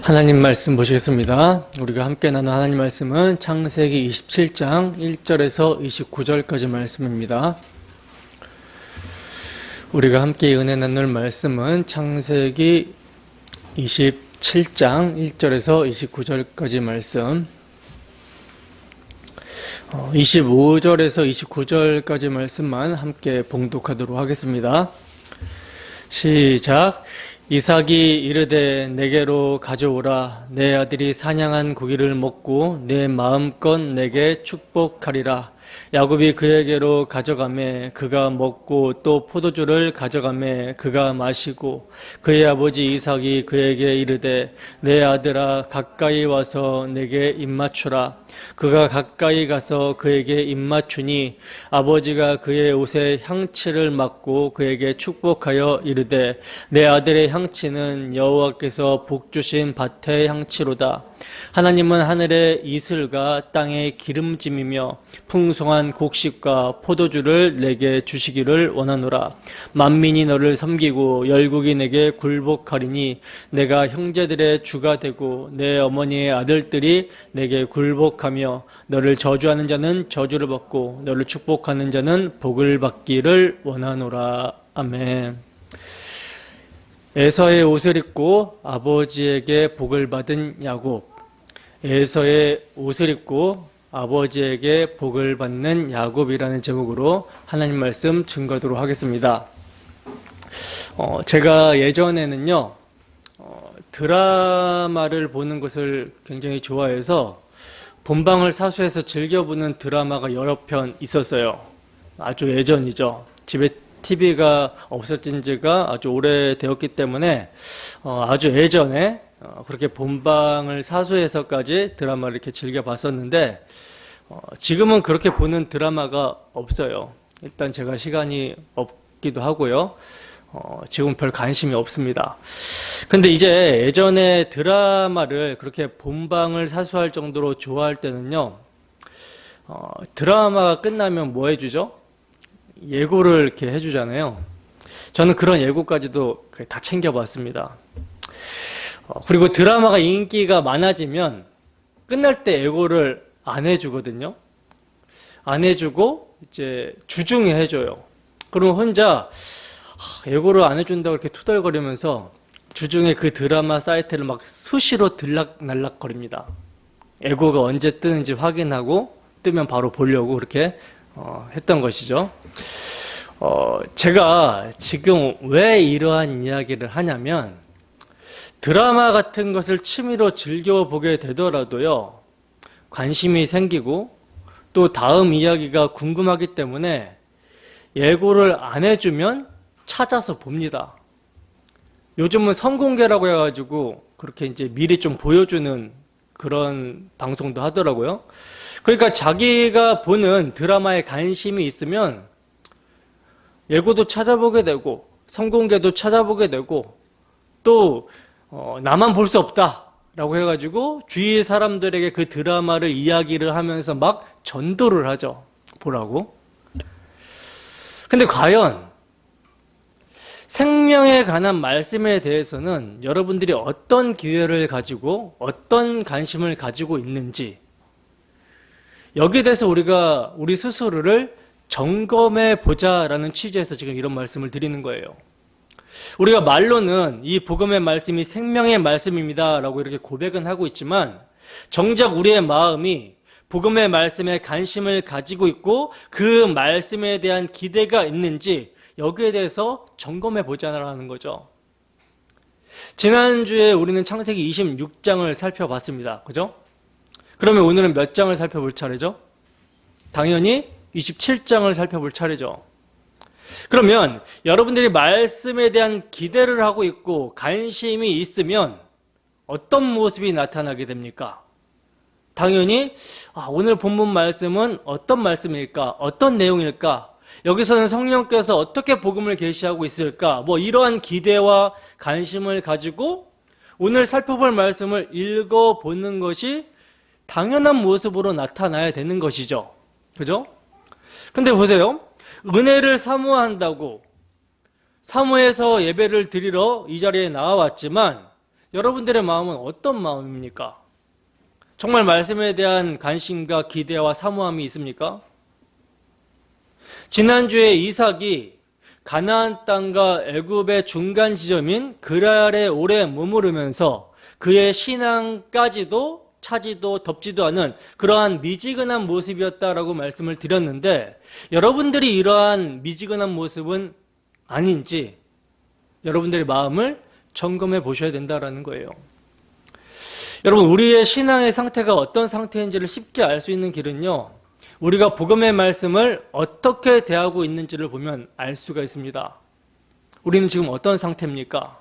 하나님 말씀 보시겠습니다. 우리가 함께 나눈 하나님 말씀은 창세기 27장 1절에서 29절까지 말씀입니다. 우리가 함께 은혜 나눌 말씀은 창세기 27장 1절에서 29절까지 말씀, 25절에서 29절까지 말씀만 함께 봉독하도록 하겠습니다. 시작. 이삭이 이르되 내게로 가져오라. 내 아들이 사냥한 고기를 먹고 내 마음껏 내게 축복하리라. 야곱이 그에게로 가져가매 그가 먹고 또 포도주를 가져가매 그가 마시고, 그의 아버지 이삭이 그에게 이르되 내 아들아 가까이 와서 내게 입맞추라. 그가 가까이 가서 그에게 입맞추니 아버지가 그의 옷에 향치를 맡고 그에게 축복하여 이르되 내 아들의 향치는 여호와께서 복 주신 밭의 향치로다. 하나님은 하늘의 이슬과 땅의 기름짐이며 풍성한 곡식과 포도주를 내게 주시기를 원하노라. 만민이 너를 섬기고 열국이 내게 굴복하리니 내가 형제들의 주가 되고 내 어머니의 아들들이 내게 굴복하며, 너를 저주하는 자는 저주를 받고 너를 축복하는 자는 복을 받기를 원하노라. 아멘. 에서의 옷을 입고 아버지에게 복을 받은 야곱. 에서의 옷을 입고 아버지에게 복을 받는 야곱이라는 제목으로 하나님 말씀 증거하도록 하겠습니다. 제가 예전에는요, 드라마를 보는 것을 굉장히 좋아해서 본방을 사수해서 즐겨보는 드라마가 여러 편 있었어요. 아주 예전이죠. 집에 TV가 없어진 지가 아주 오래되었기 때문에 아주 예전에 그렇게 본방을 사수해서까지 드라마를 이렇게 즐겨봤었는데, 지금은 그렇게 보는 드라마가 없어요. 일단 제가 시간이 없기도 하고요. 지금 별 관심이 없습니다. 근데 이제 예전에 드라마를 그렇게 본방을 사수할 정도로 좋아할 때는요, 드라마가 끝나면 뭐 해주죠? 예고를 이렇게 해주잖아요. 저는 그런 예고까지도 다 챙겨봤습니다. 그리고 드라마가 인기가 많아지면 끝날 때 예고를 안 해주거든요. 안 해주고 이제 주중에 해줘요. 그러면 혼자 예고를 안 해준다고 이렇게 투덜거리면서 주중에 그 드라마 사이트를 막 수시로 들락날락거립니다. 예고가 언제 뜨는지 확인하고 뜨면 바로 보려고 그렇게 했던 것이죠. 제가 지금 왜 이러한 이야기를 하냐면, 드라마 같은 것을 취미로 즐겨보게 되더라도요, 관심이 생기고 또 다음 이야기가 궁금하기 때문에 예고를 안 해주면 찾아서 봅니다. 요즘은 선공개라고 해가지고 그렇게 이제 미리 좀 보여주는 그런 방송도 하더라고요. 그러니까 자기가 보는 드라마에 관심이 있으면 예고도 찾아보게 되고 선공개도 찾아보게 되고, 또 나만 볼 수 없다 라고 해가지고 주위 사람들에게 그 드라마를 이야기를 하면서 막 전도를 하죠. 보라고. 근데 과연 생명에 관한 말씀에 대해서는 여러분들이 어떤 기회를 가지고 어떤 관심을 가지고 있는지, 여기에 대해서 우리가 우리 스스로를 점검해 보자라는 취지에서 지금 이런 말씀을 드리는 거예요. 우리가 말로는 이 복음의 말씀이 생명의 말씀입니다 라고 이렇게 고백은 하고 있지만, 정작 우리의 마음이 복음의 말씀에 관심을 가지고 있고 그 말씀에 대한 기대가 있는지 여기에 대해서 점검해 보자라는 거죠. 지난주에 우리는 창세기 26장을 살펴봤습니다. 그죠? 그러면 오늘은 몇 장을 살펴볼 차례죠? 당연히 27장을 살펴볼 차례죠. 그러면 여러분들이 말씀에 대한 기대를 하고 있고 관심이 있으면 어떤 모습이 나타나게 됩니까? 당연히 오늘 본문 말씀은 어떤 말씀일까? 어떤 내용일까? 여기서는 성령께서 어떻게 복음을 계시하고 있을까? 뭐 이러한 기대와 관심을 가지고 오늘 살펴볼 말씀을 읽어보는 것이 당연한 모습으로 나타나야 되는 것이죠. 그죠? 근데 보세요. 은혜를 사모한다고 사모해서 예배를 드리러 이 자리에 나와왔지만 여러분들의 마음은 어떤 마음입니까? 정말 말씀에 대한 관심과 기대와 사모함이 있습니까? 지난주에 이삭이 가나안 땅과 애굽의 중간 지점인 그랄에 오래 머무르면서 그의 신앙까지도 차지도 덮지도 않은 그러한 미지근한 모습이었다라고 말씀을 드렸는데, 여러분들이 이러한 미지근한 모습은 아닌지 여러분들의 마음을 점검해 보셔야 된다라는 거예요. 여러분, 우리의 신앙의 상태가 어떤 상태인지를 쉽게 알 수 있는 길은요, 우리가 복음의 말씀을 어떻게 대하고 있는지를 보면 알 수가 있습니다. 우리는 지금 어떤 상태입니까?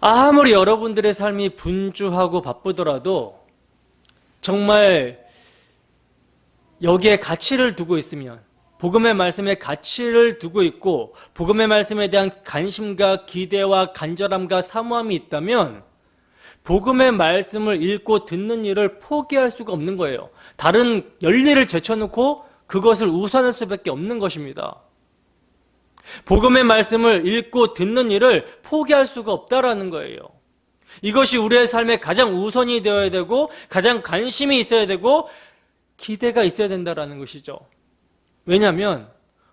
아무리 여러분들의 삶이 분주하고 바쁘더라도 정말 여기에 가치를 두고 있으면, 복음의 말씀에 가치를 두고 있고 복음의 말씀에 대한 관심과 기대와 간절함과 사모함이 있다면 복음의 말씀을 읽고 듣는 일을 포기할 수가 없는 거예요. 다른 열일을 제쳐놓고 그것을 우선할 수밖에 없는 것입니다. 복음의 말씀을 읽고 듣는 일을 포기할 수가 없다라는 거예요. 이것이 우리의 삶에 가장 우선이 되어야 되고 가장 관심이 있어야 되고 기대가 있어야 된다라는 것이죠. 왜냐하면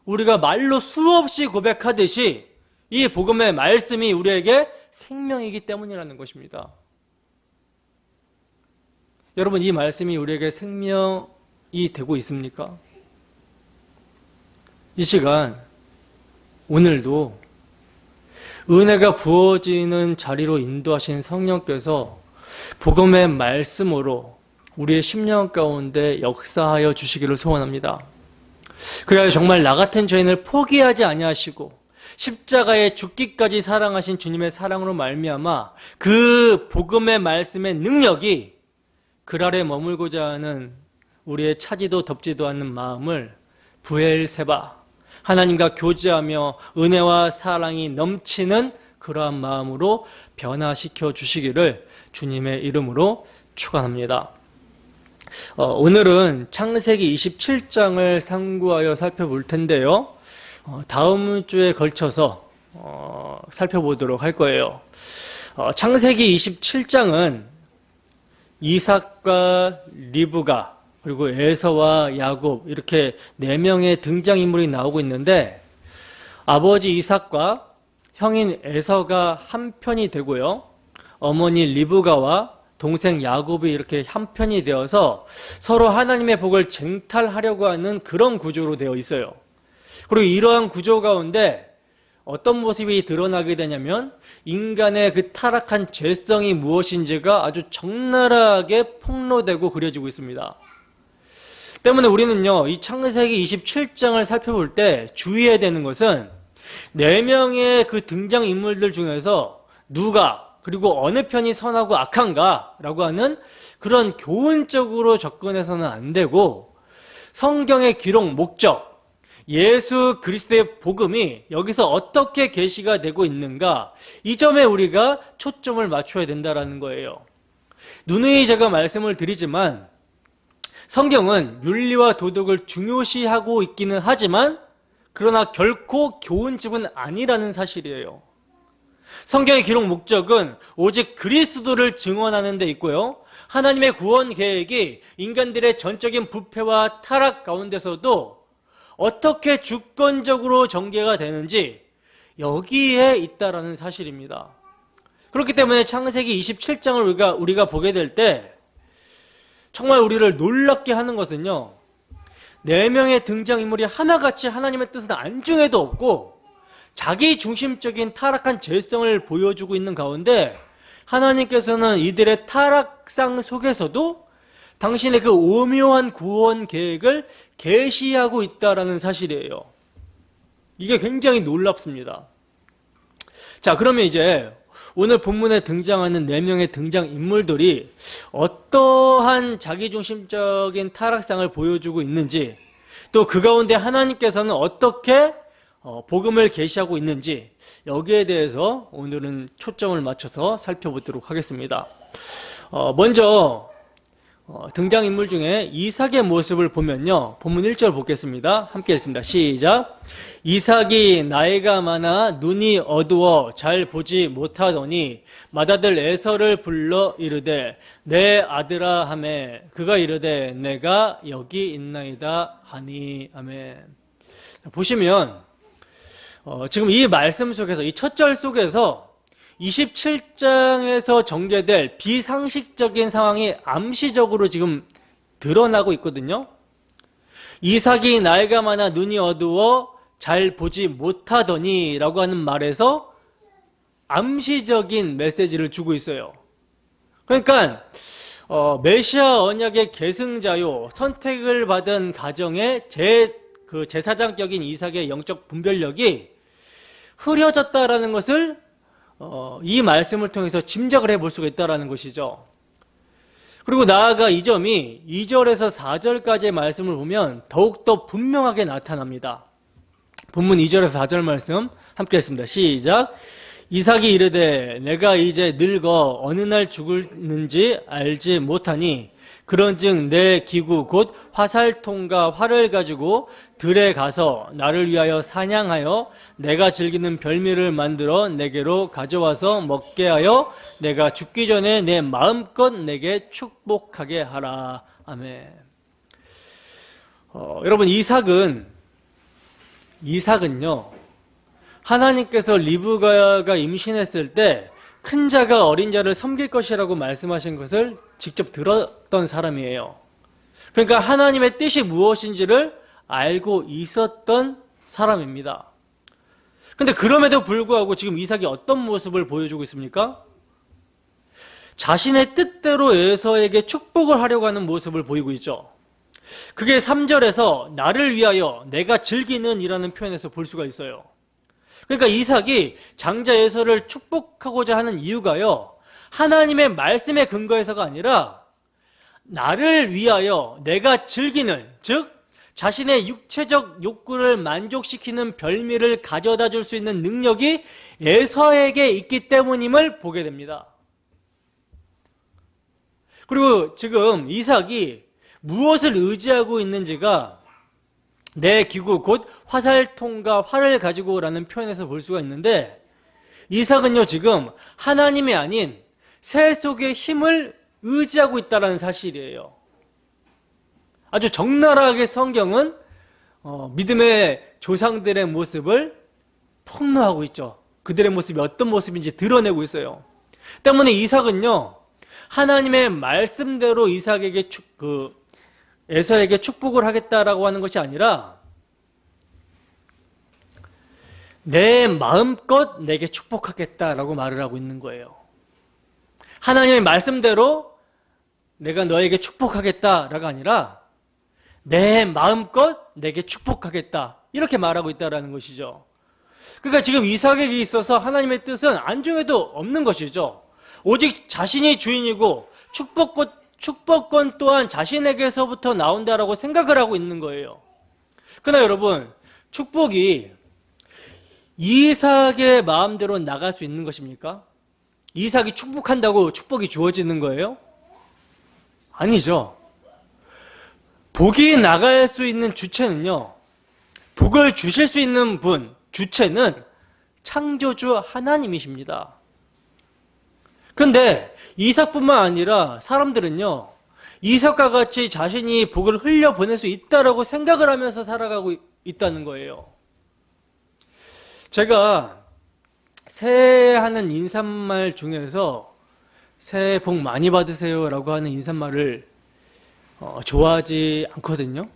우리가 말로 수없이 고백하듯이 이 복음의 말씀이 우리에게 생명이기 때문이라는 것입니다. 여러분, 이 말씀이 우리에게 생명이 되고 있습니까? 이 시간, 오늘도 은혜가 부어지는 자리로 인도하신 성령께서 복음의 말씀으로 우리의 심령 가운데 역사하여 주시기를 소원합니다. 그래야 정말 나 같은 죄인을 포기하지 아니하시고 십자가에 죽기까지 사랑하신 주님의 사랑으로 말미암아 그 복음의 말씀의 능력이 그랄에 머물고자 하는 우리의 차지도 덮지도 않는 마음을 부엘세바, 하나님과 교제하며 은혜와 사랑이 넘치는 그러한 마음으로 변화시켜 주시기를 주님의 이름으로 축원합니다. 오늘은 창세기 27장을 상고하여 살펴볼 텐데요. 다음 주에 걸쳐서 살펴보도록 할 거예요. 창세기 27장은 이삭과 리브가 그리고 에서와 야곱 이렇게 4명의 등장인물이 나오고 있는데, 아버지 이삭과 형인 에서가 한 편이 되고요, 어머니 리브가와 동생 야곱이 이렇게 한 편이 되어서 서로 하나님의 복을 쟁탈하려고 하는 그런 구조로 되어 있어요. 그리고 이러한 구조 가운데 어떤 모습이 드러나게 되냐면 인간의 그 타락한 죄성이 무엇인지가 아주 적나라하게 폭로되고 그려지고 있습니다. 때문에 우리는요, 이 창세기 27장을 살펴볼 때 주의해야 되는 것은 4명의 그 등장인물들 중에서 누가 그리고 어느 편이 선하고 악한가 라고 하는 그런 교훈적으로 접근해서는 안 되고, 성경의 기록 목적, 예수 그리스도의 복음이 여기서 어떻게 계시가 되고 있는가, 이 점에 우리가 초점을 맞춰야 된다는 거예요. 누누이 제가 말씀을 드리지만 성경은 윤리와 도덕을 중요시하고 있기는 하지만 그러나 결코 교훈집은 아니라는 사실이에요. 성경의 기록 목적은 오직 그리스도를 증언하는 데 있고요, 하나님의 구원 계획이 인간들의 전적인 부패와 타락 가운데서도 어떻게 주권적으로 전개가 되는지 여기에 있다라는 사실입니다. 그렇기 때문에 창세기 27장을 우리가 보게 될 때 정말 우리를 놀랍게 하는 것은요, 4명의 등장인물이 하나같이 하나님의 뜻은 안중에도 없고 자기 중심적인 타락한 죄성을 보여주고 있는 가운데 하나님께서는 이들의 타락상 속에서도 당신의 그 오묘한 구원 계획을 계시하고 있다라는 사실이에요. 이게 굉장히 놀랍습니다. 자, 그러면 이제 오늘 본문에 등장하는 4명의 등장인물들이 어떠한 자기중심적인 타락상을 보여주고 있는지, 또 그 가운데 하나님께서는 어떻게 복음을 계시하고 있는지, 여기에 대해서 오늘은 초점을 맞춰서 살펴보도록 하겠습니다. 먼저 등장인물 중에 이삭의 모습을 보면요. 본문 1절 보겠습니다. 함께 읽습니다. 시작. 이삭이 나이가 많아 눈이 어두워 잘 보지 못하더니 맏아들 에서를 불러 이르되 내 아들아 하매 그가 이르되 내가 여기 있나이다 하니. 아멘. 보시면 지금 이 말씀 속에서 이 첫 절 속에서 27장에서 전개될 비상식적인 상황이 암시적으로 지금 드러나고 있거든요. 이삭이 나이가 많아 눈이 어두워 잘 보지 못하더니 라고 하는 말에서 암시적인 메시지를 주고 있어요. 그러니까 메시아 언약의 계승자요, 선택을 받은 가정의 제사장격인 이삭의 영적 분별력이 흐려졌다라는 것을 이 말씀을 통해서 짐작을 해볼 수가 있다는 것이죠. 그리고 나아가 이 점이 2절에서 4절까지의 말씀을 보면 더욱더 분명하게 나타납니다. 본문 2절에서 4절 말씀 함께 했습니다. 시작. 이삭이 이르되 내가 이제 늙어 어느 날 죽을는지 알지 못하니 그런즉 내 기구 곧 화살통과 활을 가지고 들에 가서 나를 위하여 사냥하여 내가 즐기는 별미를 만들어 내게로 가져와서 먹게 하여 내가 죽기 전에 내 마음껏 내게 축복하게 하라. 아멘. 여러분 이삭은요 하나님께서 리브가가 임신했을 때 큰 자가 어린 자를 섬길 것이라고 말씀하신 것을 직접 들었던 사람이에요. 그러니까 하나님의 뜻이 무엇인지를 알고 있었던 사람입니다. 근데 그럼에도 불구하고 지금 이삭이 어떤 모습을 보여주고 있습니까? 자신의 뜻대로 에서에게 축복을 하려고 하는 모습을 보이고 있죠. 그게 3절에서 나를 위하여 내가 즐기는 이라는 표현에서 볼 수가 있어요. 그러니까 이삭이 장자 에서를 축복하고자 하는 이유가요, 하나님의 말씀에 근거해서가 아니라 나를 위하여 내가 즐기는, 즉 자신의 육체적 욕구를 만족시키는 별미를 가져다 줄 수 있는 능력이 에서에게 있기 때문임을 보게 됩니다. 그리고 지금 이삭이 무엇을 의지하고 있는지가 내 기구 곧 화살통과 활을 가지고 라는 표현에서 볼 수가 있는데, 이삭은요 지금 하나님이 아닌 새 속의 힘을 의지하고 있다는 사실이에요. 아주 적나라하게 성경은 믿음의 조상들의 모습을 폭로하고 있죠. 그들의 모습이 어떤 모습인지 드러내고 있어요. 때문에 이삭은요 하나님의 말씀대로 에서에게 축복을 하겠다라고 하는 것이 아니라 내 마음껏 내게 축복하겠다라고 말을 하고 있는 거예요. 하나님의 말씀대로 내가 너에게 축복하겠다라가 아니라 내 마음껏 내게 축복하겠다, 이렇게 말하고 있다는 것이죠. 그러니까 지금 이삭에게 있어서 하나님의 뜻은 안중에도 없는 것이죠. 오직 자신이 주인이고 축복권 또한 자신에게서부터 나온다라고 생각을 하고 있는 거예요. 그러나 여러분, 축복이 이삭의 마음대로 나갈 수 있는 것입니까? 이삭이 축복한다고 축복이 주어지는 거예요? 아니죠. 복이 나갈 수 있는 주체는요, 복을 주실 수 있는 분, 주체는 창조주 하나님이십니다. 근데 이삭뿐만 아니라 사람들은요, 이삭과 같이 자신이 복을 흘려보낼 수 있다라고 생각을 하면서 살아가고 있다는 거예요. 제가 새해 하는 인사말 중에서 새해 복 많이 받으세요 라고 하는 인사말을 좋아하지 않거든요.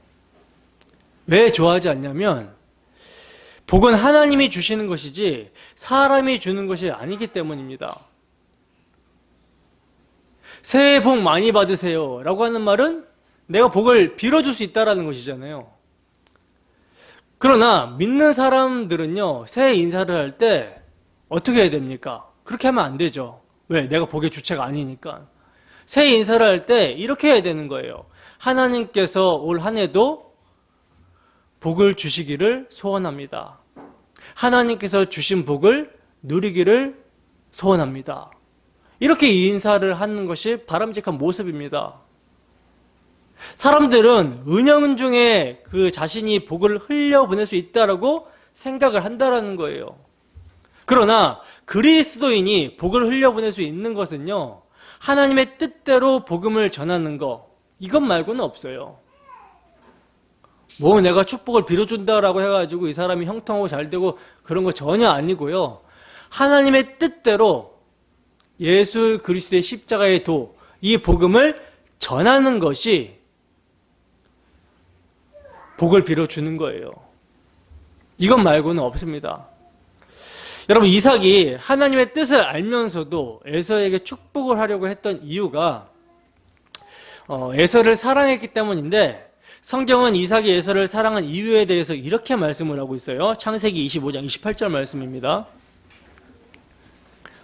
왜 좋아하지 않냐면 복은 하나님이 주시는 것이지 사람이 주는 것이 아니기 때문입니다. 새해 복 많이 받으세요 라고 하는 말은 내가 복을 빌어줄 수 있다는 것이잖아요. 그러나 믿는 사람들은요, 새해 인사를 할 때 어떻게 해야 됩니까? 그렇게 하면 안 되죠. 왜? 내가 복의 주체가 아니니까. 새해 인사를 할 때 이렇게 해야 되는 거예요. 하나님께서 올 한 해도 복을 주시기를 소원합니다. 하나님께서 주신 복을 누리기를 소원합니다. 이렇게 인사를 하는 것이 바람직한 모습입니다. 사람들은 은연중에 그 자신이 복을 흘려보낼 수 있다라고 생각을 한다라는 거예요. 그러나 그리스도인이 복을 흘려보낼 수 있는 것은요, 하나님의 뜻대로 복음을 전하는 것, 이것 말고는 없어요. 뭐 내가 축복을 빌어준다라고 해가지고 이 사람이 형통하고 잘 되고 그런 거 전혀 아니고요. 하나님의 뜻대로 예수 그리스도의 십자가의 도, 이 복음을 전하는 것이 복을 빌어주는 거예요. 이것 말고는 없습니다. 여러분, 이삭이 하나님의 뜻을 알면서도 에서에게 축복을 하려고 했던 이유가 에서를 사랑했기 때문인데, 성경은 이삭이 에서를 사랑한 이유에 대해서 이렇게 말씀을 하고 있어요. 창세기 25장 28절 말씀입니다.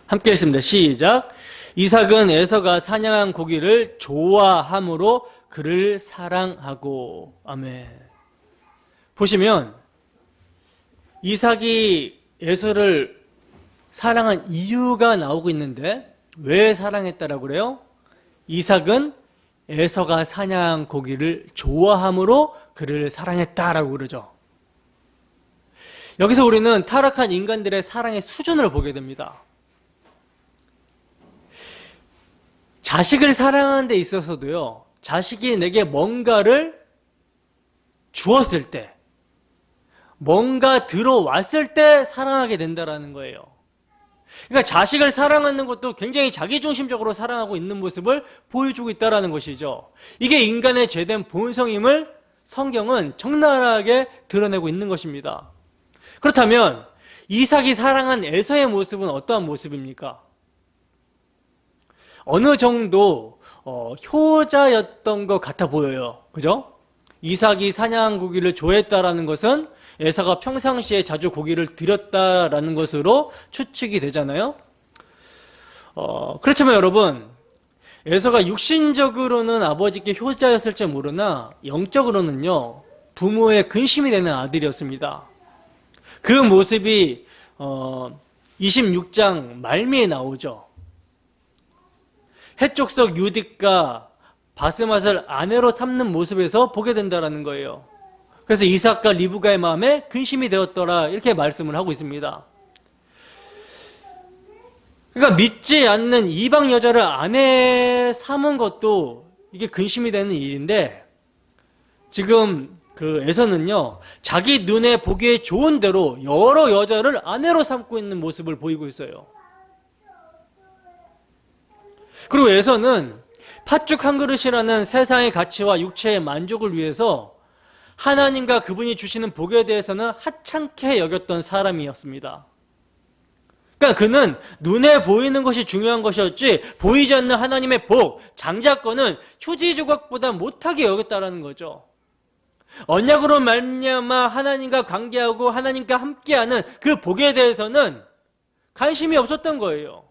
함께 읽습니다. 시작. 이삭은 에서가 사냥한 고기를 좋아함으로 그를 사랑하고. 아멘. 보시면 이삭이 에서를 사랑한 이유가 나오고 있는데, 왜 사랑했다라고 그래요? 이삭은 에서가 사냥한 고기를 좋아함으로 그를 사랑했다라고 그러죠. 여기서 우리는 타락한 인간들의 사랑의 수준을 보게 됩니다. 자식을 사랑하는 데 있어서도요, 자식이 내게 뭔가를 주었을 때, 뭔가 들어왔을 때 사랑하게 된다는 거예요. 그러니까 자식을 사랑하는 것도 굉장히 자기중심적으로 사랑하고 있는 모습을 보여주고 있다는 것이죠. 이게 인간의 죄된 본성임을 성경은 적나라하게 드러내고 있는 것입니다. 그렇다면 이삭이 사랑한 에서의 모습은 어떠한 모습입니까? 어느 정도 효자였던 것 같아 보여요. 그죠? 이삭이 사냥한 고기를 좋아했다라는 것은 에서가 평상시에 자주 고기를 드렸다라는 것으로 추측이 되잖아요. 그렇지만 여러분, 에서가 육신적으로는 아버지께 효자였을지 모르나 영적으로는요, 부모의 근심이 되는 아들이었습니다. 그 모습이 26장 말미에 나오죠. 해족속 유딕과 바스맛을 아내로 삼는 모습에서 보게 된다는 거예요. 그래서 이삭과 리브가의 마음에 근심이 되었더라, 이렇게 말씀을 하고 있습니다. 그러니까 믿지 않는 이방 여자를 아내 삼은 것도 이게 근심이 되는 일인데, 지금 그 에서는요, 자기 눈에 보기에 좋은 대로 여러 여자를 아내로 삼고 있는 모습을 보이고 있어요. 그리고 에서는 팥죽 한 그릇이라는 세상의 가치와 육체의 만족을 위해서 하나님과 그분이 주시는 복에 대해서는 하찮게 여겼던 사람이었습니다. 그러니까 그는 눈에 보이는 것이 중요한 것이었지, 보이지 않는 하나님의 복, 장자권은 휴지 조각보다 못하게 여겼다는 거죠. 언약으로 말미암아 하나님과 관계하고 하나님과 함께하는 그 복에 대해서는 관심이 없었던 거예요.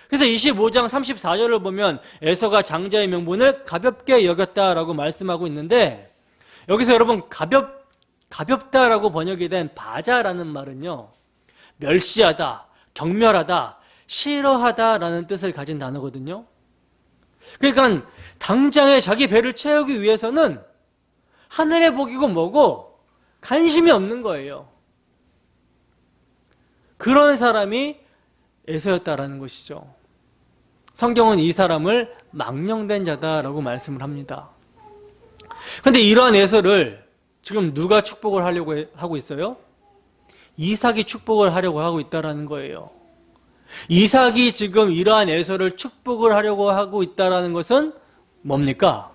그래서 25장 34절을 보면 에서가 장자의 명분을 가볍게 여겼다라고 말씀하고 있는데, 여기서 여러분 가볍다라고 번역이 된 바자라는 말은요, 멸시하다, 경멸하다, 싫어하다라는 뜻을 가진 단어거든요. 그러니까 당장에 자기 배를 채우기 위해서는 하늘의 복이고 뭐고 관심이 없는 거예요. 그런 사람이 에서였다라는 것이죠. 성경은 이 사람을 망령된 자다라고 말씀을 합니다. 그런데 이러한 에서를 지금 누가 축복을 하려고 하고 있어요? 이삭이 축복을 하려고 하고 있다는 거예요. 이삭이 지금 이러한 에서를 축복을 하려고 하고 있다는 것은 뭡니까?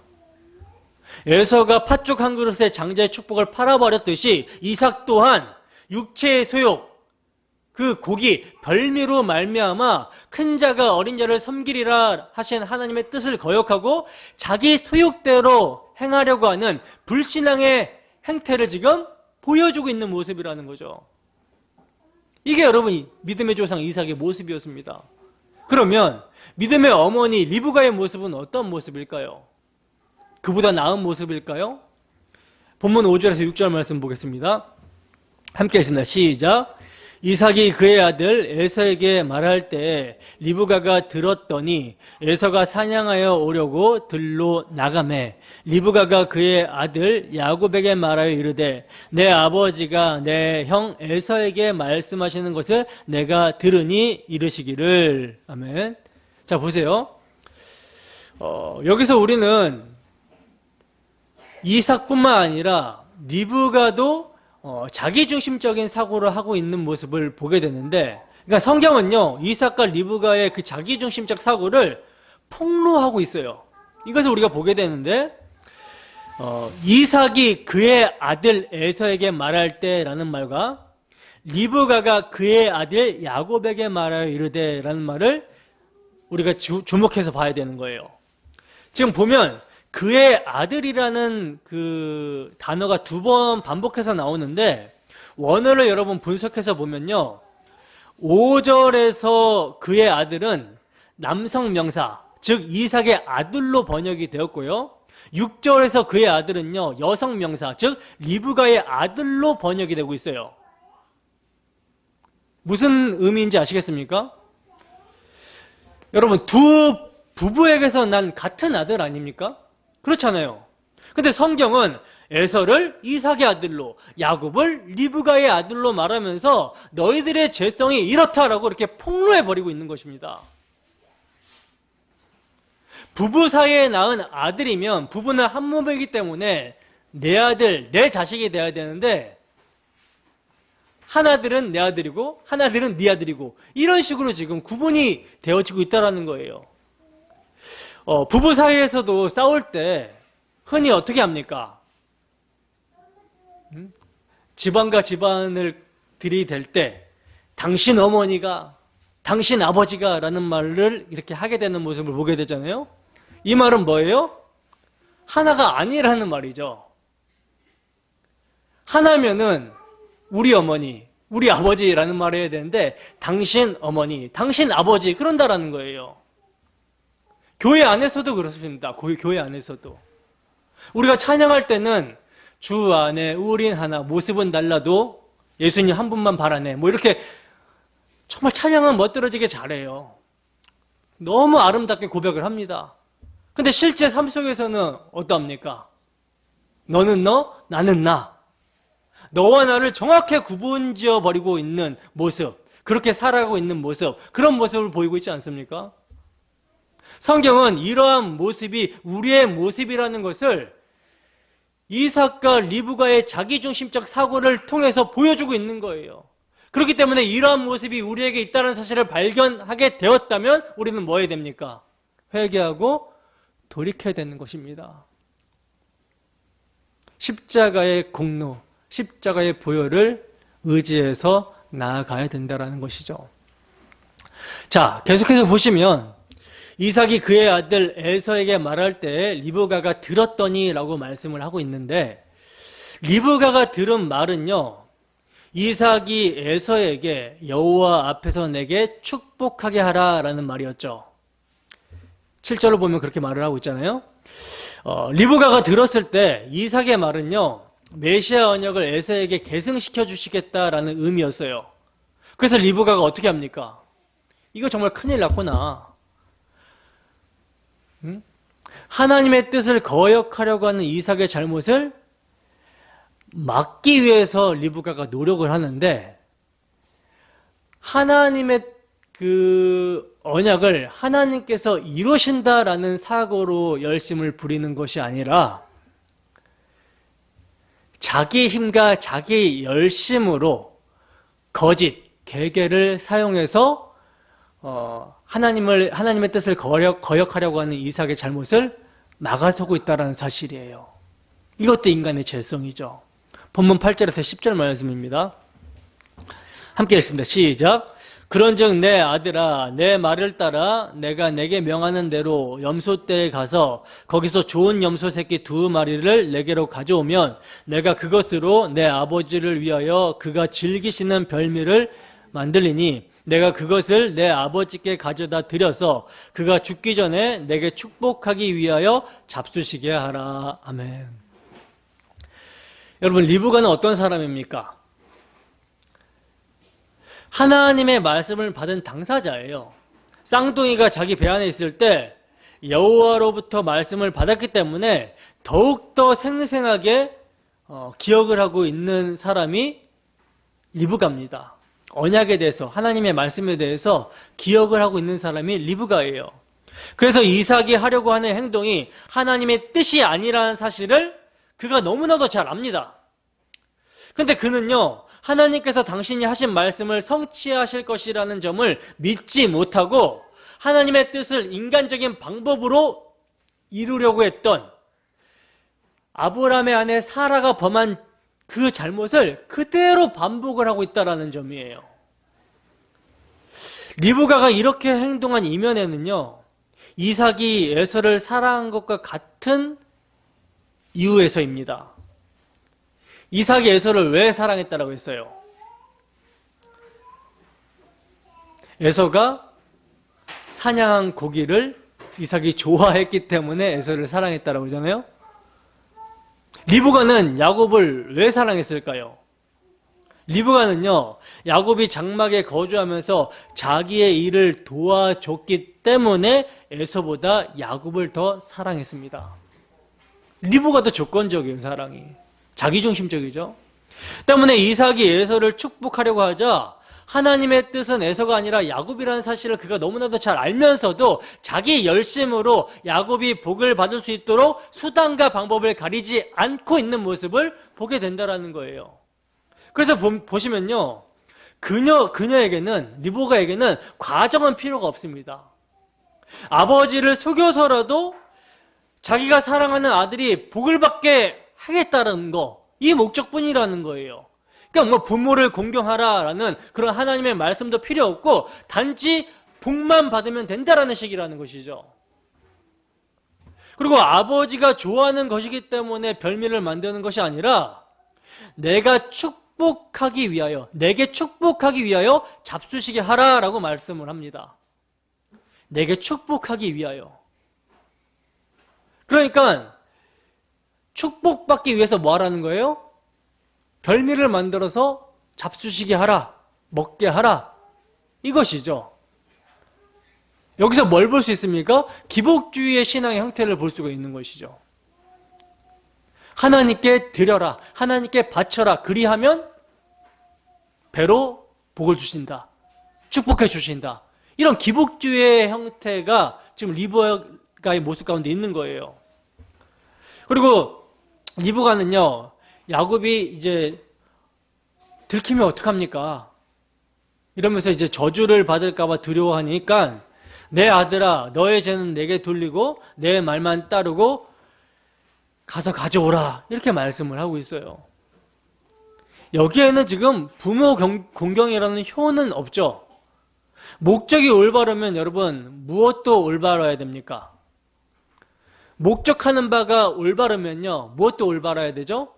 에서가 팥죽 한 그릇에 장자의 축복을 팔아버렸듯이 이삭 또한 육체의 소욕, 그 고기, 별미로 말미암아 큰 자가 어린 자를 섬기리라 하신 하나님의 뜻을 거역하고 자기 소욕대로 행하려고 하는 불신앙의 행태를 지금 보여주고 있는 모습이라는 거죠. 이게 여러분 믿음의 조상 이삭의 모습이었습니다. 그러면 믿음의 어머니 리브가의 모습은 어떤 모습일까요? 그보다 나은 모습일까요? 본문 5절에서 6절 말씀 보겠습니다. 함께 하겠습니다. 시작. 이삭이 그의 아들 에서에게 말할 때 리브가가 들었더니 에서가 사냥하여 오려고 들로 나가매 리브가가 그의 아들 야곱에게 말하여 이르되 내 아버지가 내 형 에서에게 말씀하시는 것을 내가 들으니 이르시기를. 아멘. 자, 보세요. 여기서 우리는 이삭뿐만 아니라 리브가도 자기중심적인 사고를 하고 있는 모습을 보게 되는데, 그러니까 성경은요 이삭과 리브가의 그 자기중심적 사고를 폭로하고 있어요. 이것을 우리가 보게 되는데, 이삭이 그의 아들 에서에게 말할 때라는 말과 리브가가 그의 아들 야곱에게 말하여 이르되 라는 말을 우리가 주목해서 봐야 되는 거예요. 지금 보면 그의 아들이라는 그 단어가 2번 반복해서 나오는데, 원어를 여러분 분석해서 보면요 5절에서 그의 아들은 남성 명사, 즉 이삭의 아들로 번역이 되었고요 6절에서 그의 아들은요 여성 명사, 즉 리브가의 아들로 번역이 되고 있어요. 무슨 의미인지 아시겠습니까? 여러분, 두 부부에게서 난 같은 아들 아닙니까? 그렇잖아요. 근데 성경은 에서를 이삭의 아들로, 야곱을 리브가의 아들로 말하면서 너희들의 죄성이 이렇다라고 이렇게 폭로해버리고 있는 것입니다. 부부 사이에 낳은 아들이면 부부는 한 몸이기 때문에 내 아들, 내 자식이 돼야 되는데, 하나들은 내 아들이고 하나들은 네 아들이고, 이런 식으로 지금 구분이 되어지고 있다는 거예요. 부부 사이에서도 싸울 때 흔히 어떻게 합니까? 집안과 집안을 들이댈 때 당신 어머니가, 당신 아버지가 라는 말을 이렇게 하게 되는 모습을 보게 되잖아요. 이 말은 뭐예요? 하나가 아니라는 말이죠. 하나면은 우리 어머니, 우리 아버지라는 말을 해야 되는데 당신 어머니, 당신 아버지 그런다라는 거예요. 교회 안에서도 그렇습니다. 교회 안에서도 우리가 찬양할 때는 주 안에 우린 하나, 모습은 달라도 예수님 한 분만 바라네, 뭐 이렇게 정말 찬양은 멋들어지게 잘해요. 너무 아름답게 고백을 합니다. 근데 실제 삶 속에서는 어떠합니까? 너는 너, 나는 나. 너와 나를 정확히 구분지어 버리고 있는 모습, 그렇게 살아가고 있는 모습, 그런 모습을 보이고 있지 않습니까? 성경은 이러한 모습이 우리의 모습이라는 것을 이삭과 리브가의 자기중심적 사고를 통해서 보여주고 있는 거예요. 그렇기 때문에 이러한 모습이 우리에게 있다는 사실을 발견하게 되었다면 우리는 뭐 해야 됩니까? 회개하고 돌이켜야 되는 것입니다. 십자가의 공로, 십자가의 보혈을 의지해서 나아가야 된다는 것이죠. 자, 계속해서 보시면 이삭이 그의 아들 에서에게 말할 때 리브가가 들었더니 라고 말씀을 하고 있는데, 리브가가 들은 말은요 이삭이 에서에게 여호와 앞에서 내게 축복하게 하라 라는 말이었죠. 7절을 보면 그렇게 말을 하고 있잖아요. 리브가가 들었을 때 이삭의 말은요 메시아 언약을 에서에게 계승시켜 주시겠다라는 의미였어요. 그래서 리브가가 어떻게 합니까? 이거 정말 큰일 났구나. 하나님의 뜻을 거역하려고 하는 이삭의 잘못을 막기 위해서 리브가가 노력을 하는데, 하나님의 그 언약을 하나님께서 이루신다라는 사고로 열심을 부리는 것이 아니라 자기 힘과 자기 열심으로 거짓, 계계를 사용해서 하나님의 뜻을 거역하려고 하는 이삭의 잘못을 막아서고 있다는 사실이에요. 이것도 인간의 죄성이죠. 본문 8절에서 10절 말씀입니다. 함께 읽습니다. 시작. 그런즉 내 아들아, 내 말을 따라 내가 내게 명하는 대로 염소떼에 가서 거기서 좋은 염소 새끼 2마리를 내게로 가져오면 내가 그것으로 내 아버지를 위하여 그가 즐기시는 별미를 만들리니 내가 그것을 내 아버지께 가져다 드려서 그가 죽기 전에 내게 축복하기 위하여 잡수시게 하라. 아멘. 여러분, 리브가는 어떤 사람입니까? 하나님의 말씀을 받은 당사자예요. 쌍둥이가 자기 배 안에 있을 때 여호와로부터 말씀을 받았기 때문에 더욱더 생생하게 기억을 하고 있는 사람이 리브가입니다. 언약에 대해서, 하나님의 말씀에 대해서 기억을 하고 있는 사람이 리브가예요. 그래서 이삭이 하려고 하는 행동이 하나님의 뜻이 아니라는 사실을 그가 너무나도 잘 압니다. 근데 그는요, 하나님께서 당신이 하신 말씀을 성취하실 것이라는 점을 믿지 못하고 하나님의 뜻을 인간적인 방법으로 이루려고 했던 아브라함의 아내 사라가 범한 그 잘못을 그대로 반복을 하고 있다는 점이에요. 리브가가 이렇게 행동한 이면에는요, 이삭이 에서를 사랑한 것과 같은 이유에서입니다. 이삭이 에서를 왜 사랑했다라고 했어요? 에서가 사냥한 고기를 이삭이 좋아했기 때문에 에서를 사랑했다라고 하잖아요. 리브가는 야곱을 왜 사랑했을까요? 리브가는요, 야곱이 장막에 거주하면서 자기의 일을 도와줬기 때문에 에서보다 야곱을 더 사랑했습니다. 리브가 더 조건적이에요, 사랑이. 자기중심적이죠. 때문에 이삭이 에서를 축복하려고 하자 하나님의 뜻은 에서가 아니라 야곱이라는 사실을 그가 너무나도 잘 알면서도 자기 열심으로 야곱이 복을 받을 수 있도록 수단과 방법을 가리지 않고 있는 모습을 보게 된다는 거예요. 그래서 보시면요, 그녀에게는, 리브가에게는 과정은 필요가 없습니다. 아버지를 속여서라도 자기가 사랑하는 아들이 복을 받게 하겠다는 거, 이 목적뿐이라는 거예요. 그러니까 뭐 부모를 공경하라라는 그런 하나님의 말씀도 필요 없고 단지 복만 받으면 된다라는 식이라는 것이죠. 그리고 아버지가 좋아하는 것이기 때문에 별미를 만드는 것이 아니라 내가 축복하기 위하여, 내게 축복하기 위하여 잡수시게 하라라고 말씀을 합니다. 내게 축복하기 위하여. 그러니까 축복받기 위해서 뭐 하라는 거예요? 별미를 만들어서 잡수시게 하라, 먹게 하라, 이것이죠. 여기서 뭘 볼 수 있습니까? 기복주의의 신앙의 형태를 볼 수가 있는 것이죠. 하나님께 드려라, 하나님께 바쳐라, 그리하면 배로 복을 주신다, 축복해 주신다. 이런 기복주의의 형태가 지금 리브가의 모습 가운데 있는 거예요. 그리고 리브가는요, 야곱이 이제 들키면 어떡합니까? 이러면서 이제 저주를 받을까봐 두려워하니까 내 아들아, 너의 죄는 내게 돌리고 내 말만 따르고 가서 가져오라, 이렇게 말씀을 하고 있어요. 여기에는 지금 부모 공경이라는 효는 없죠. 목적이 올바르면 여러분 무엇도 올바라야 됩니까? 목적하는 바가 올바르면요, 무엇도 올바라야 되죠?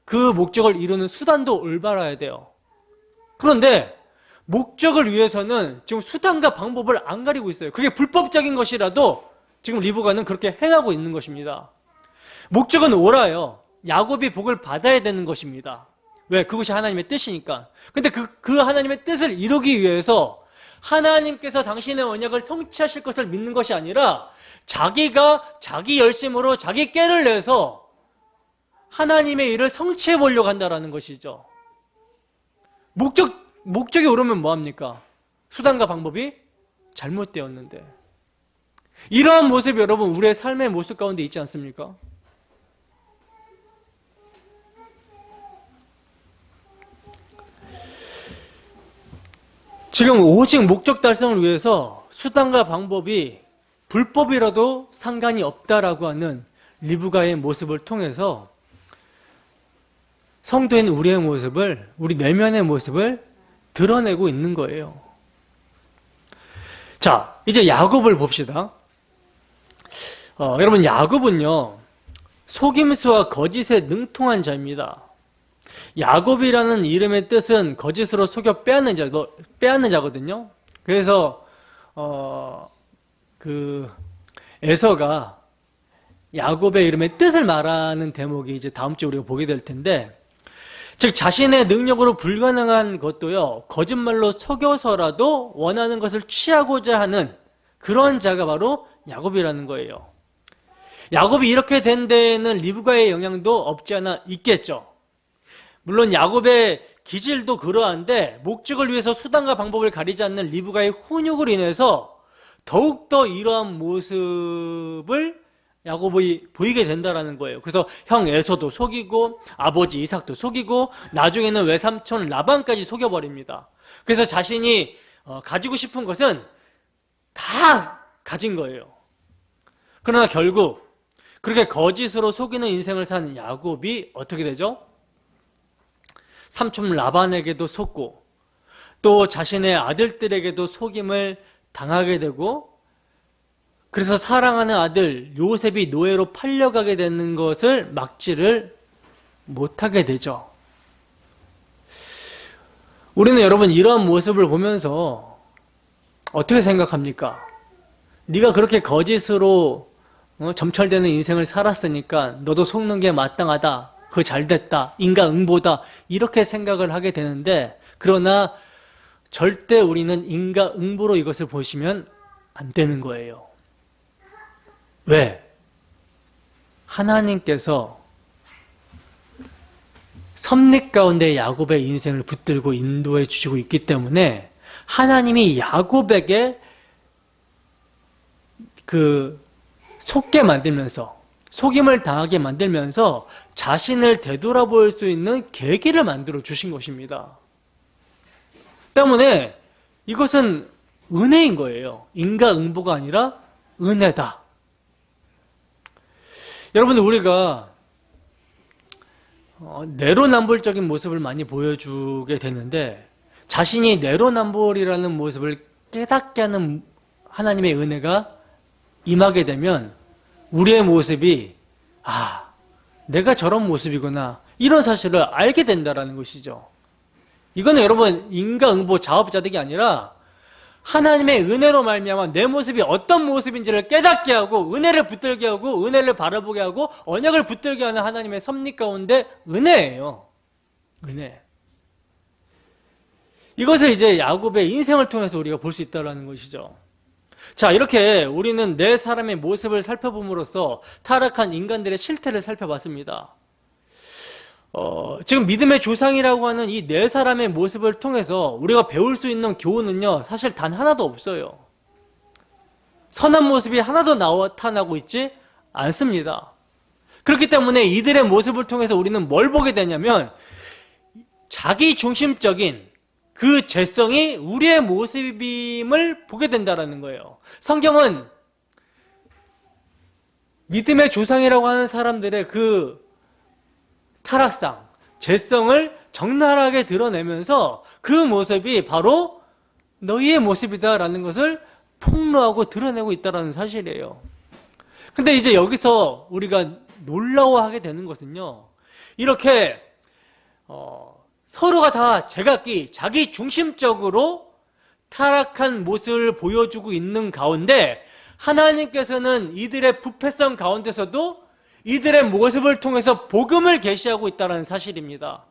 그 목적을 이루는 수단도 올바라야 돼요. 그런데 목적을 위해서는 지금 수단과 방법을 안 가리고 있어요. 그게 불법적인 것이라도 지금 리브가는 그렇게 행하고 있는 것입니다. 목적은 옳아요. 야곱이 복을 받아야 되는 것입니다. 왜? 그것이 하나님의 뜻이니까. 근데 그 하나님의 뜻을 이루기 위해서 하나님께서 당신의 언약을 성취하실 것을 믿는 것이 아니라 자기가 자기 열심으로 자기 깨를 내서 하나님의 일을 성취해 보려고 한다는 것이죠. 목적이 옳으면 뭐합니까? 수단과 방법이 잘못되었는데. 이러한 모습이 여러분 우리의 삶의 모습 가운데 있지 않습니까? 지금 오직 목적 달성을 위해서 수단과 방법이 불법이라도 상관이 없다라고 하는 리브가의 모습을 통해서 성도인 우리의 모습을, 우리 내면의 모습을 드러내고 있는 거예요. 자, 이제 야곱을 봅시다. 여러분, 야곱은요, 속임수와 거짓에 능통한 자입니다. 야곱이라는 이름의 뜻은 거짓으로 속여 빼앗는 자거든요. 그래서 에서가 야곱의 이름의 뜻을 말하는 대목이 이제 다음 주에 우리가 보게 될 텐데, 즉 자신의 능력으로 불가능한 것도요, 거짓말로 속여서라도 원하는 것을 취하고자 하는 그런 자가 바로 야곱이라는 거예요. 야곱이 이렇게 된 데에는 리브가의 영향도 없지 않아 있겠죠. 물론 야곱의 기질도 그러한데 목적을 위해서 수단과 방법을 가리지 않는 리브가의 훈육으로 인해서 더욱더 이러한 모습을 야곱이 보이게 된다는 거예요. 그래서 형 에서도 속이고 아버지 이삭도 속이고 나중에는 외삼촌 라반까지 속여버립니다. 그래서 자신이 가지고 싶은 것은 다 가진 거예요. 그러나 결국 그렇게 거짓으로 속이는 인생을 사는 야곱이 어떻게 되죠? 삼촌 라반에게도 속고 또 자신의 아들들에게도 속임을 당하게 되고, 그래서 사랑하는 아들 요셉이 노예로 팔려가게 되는 것을 막지를 못하게 되죠. 우리는 여러분 이러한 모습을 보면서 어떻게 생각합니까? 네가 그렇게 거짓으로 점철되는 인생을 살았으니까 너도 속는 게 마땅하다, 그거 잘됐다, 인과응보다, 이렇게 생각을 하게 되는데, 그러나 절대 우리는 인과응보로 이것을 보시면 안 되는 거예요. 왜? 하나님께서 섭리 가운데 야곱의 인생을 붙들고 인도해 주시고 있기 때문에 하나님이 야곱에게 속게 만들면서, 속임을 당하게 만들면서 자신을 되돌아볼 수 있는 계기를 만들어 주신 것입니다. 때문에 이것은 은혜인 거예요. 인과응보가 아니라 은혜다. 여러분들, 우리가 내로남불적인 모습을 많이 보여주게 되는데, 자신이 내로남불이라는 모습을 깨닫게 하는 하나님의 은혜가 임하게 되면 우리의 모습이 내가 저런 모습이구나, 이런 사실을 알게 된다는 것이죠. 이거는 여러분 인과응보 자업자득이 아니라 하나님의 은혜로 말미암아 내 모습이 어떤 모습인지를 깨닫게 하고 은혜를 붙들게 하고 은혜를 바라보게 하고 언약을 붙들게 하는 하나님의 섭리 가운데 은혜예요. 은혜. 이것을 이제 야곱의 인생을 통해서 우리가 볼 수 있다는 것이죠. 자, 이렇게 우리는 네 사람의 모습을 살펴봄으로써 타락한 인간들의 실태를 살펴봤습니다. 지금 믿음의 조상이라고 하는 이 네 사람의 모습을 통해서 우리가 배울 수 있는 교훈은요, 사실 단 하나도 없어요. 선한 모습이 하나도 나타나고 있지 않습니다. 그렇기 때문에 이들의 모습을 통해서 우리는 뭘 보게 되냐면, 자기 중심적인 그 죄성이 우리의 모습임을 보게 된다는 거예요. 성경은 믿음의 조상이라고 하는 사람들의 그 타락상, 죄성을 적나라하게 드러내면서 그 모습이 바로 너희의 모습이다라는 것을 폭로하고 드러내고 있다는 사실이에요. 근데 이제 여기서 우리가 놀라워하게 되는 것은요, 이렇게 서로가 다 제각기 자기 중심적으로 타락한 모습을 보여주고 있는 가운데 하나님께서는 이들의 부패성 가운데서도 이들의 모습을 통해서 복음을 계시하고 있다는 사실입니다.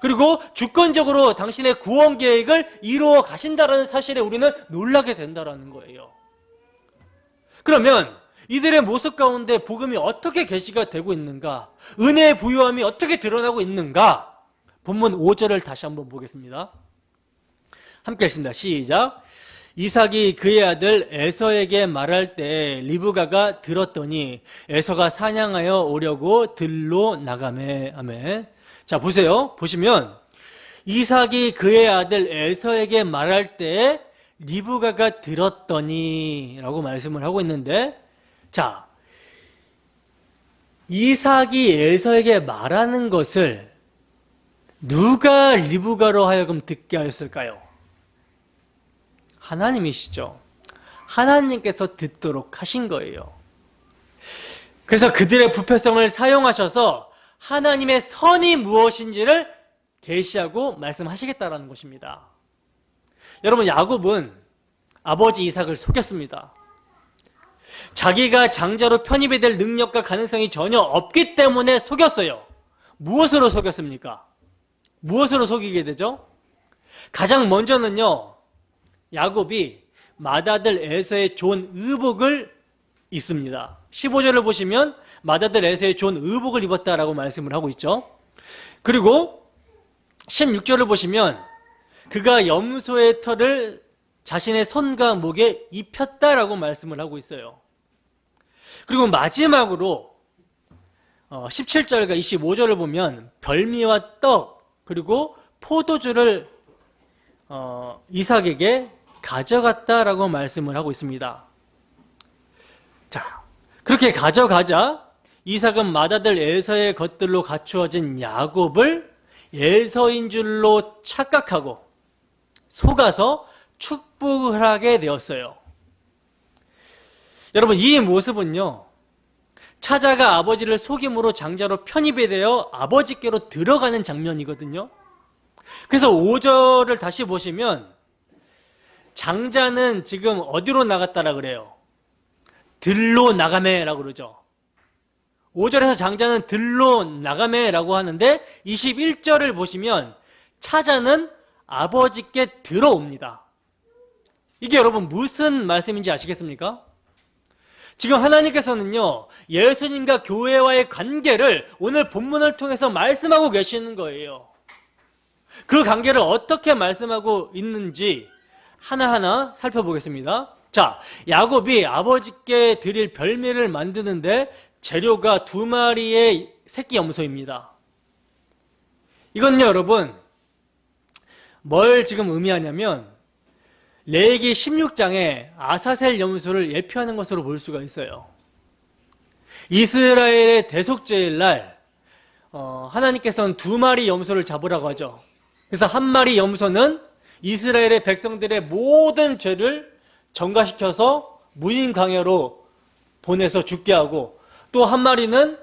그리고 주권적으로 당신의 구원 계획을 이루어 가신다는 사실에 우리는 놀라게 된다는 거예요. 그러면 이들의 모습 가운데 복음이 어떻게 계시가 되고 있는가? 은혜의 부요함이 어떻게 드러나고 있는가? 본문 5절을 다시 한번 보겠습니다. 함께 읽습니다. 시작. 이삭이 그의 아들 에서에게 말할 때 리브가가 들었더니 에서가 사냥하여 오려고 들로 나가매. 아멘. 자, 보세요. 보시면 이삭이 그의 아들 에서에게 말할 때 리브가가 들었더니 라고 말씀을 하고 있는데, 자, 이삭이 에서에게 말하는 것을 누가 리브가로 하여금 듣게 하였을까요? 하나님이시죠. 하나님께서 듣도록 하신 거예요. 그래서 그들의 부패성을 사용하셔서 하나님의 선이 무엇인지를 계시하고 말씀하시겠다라는 것입니다. 여러분, 야곱은 아버지 이삭을 속였습니다. 자기가 장자로 편입이 될 능력과 가능성이 전혀 없기 때문에 속였어요. 무엇으로 속였습니까? 무엇으로 속이게 되죠? 가장 먼저는요, 야곱이 맏아들 에서의 좋은 의복을 입습니다. 15절을 보시면 맏아들 에서의 좋은 의복을 입었다라고 말씀을 하고 있죠. 그리고 16절을 보시면 그가 염소의 털을 자신의 손과 목에 입혔다라고 말씀을 하고 있어요. 그리고 마지막으로 17절과 25절을 보면 별미와 떡 그리고 포도주를 이삭에게 가져갔다라고 말씀을 하고 있습니다. 자, 그렇게 가져가자 이삭은 맏아들 에서의 것들로 갖추어진 야곱을 에서인 줄로 착각하고 속아서 축복을 하게 되었어요. 여러분, 이 모습은요, 차자가 아버지를 속임으로 장자로 편입이 되어 아버지께로 들어가는 장면이거든요. 그래서 5절을 다시 보시면 장자는 지금 어디로 나갔다라 그래요? 들로 나가매라고 그러죠. 5절에서 장자는 들로 나가매라고 하는데 21절을 보시면 차자는 아버지께 들어옵니다. 이게 여러분 무슨 말씀인지 아시겠습니까? 지금 하나님께서는요, 예수님과 교회와의 관계를 오늘 본문을 통해서 말씀하고 계시는 거예요. 그 관계를 어떻게 말씀하고 있는지 하나하나 살펴보겠습니다. 자, 야곱이 아버지께 드릴 별미를 만드는데 재료가 2마리의 새끼 염소입니다. 이건요, 여러분, 뭘 지금 의미하냐면 레위기 16장에 아사셀 염소를 예표하는 것으로 볼 수가 있어요. 이스라엘의 대속죄일 날 하나님께서는 2마리 염소를 잡으라고 하죠. 그래서 1마리 염소는 이스라엘의 백성들의 모든 죄를 전가시켜서 무인광야로 보내서 죽게 하고, 또 1마리는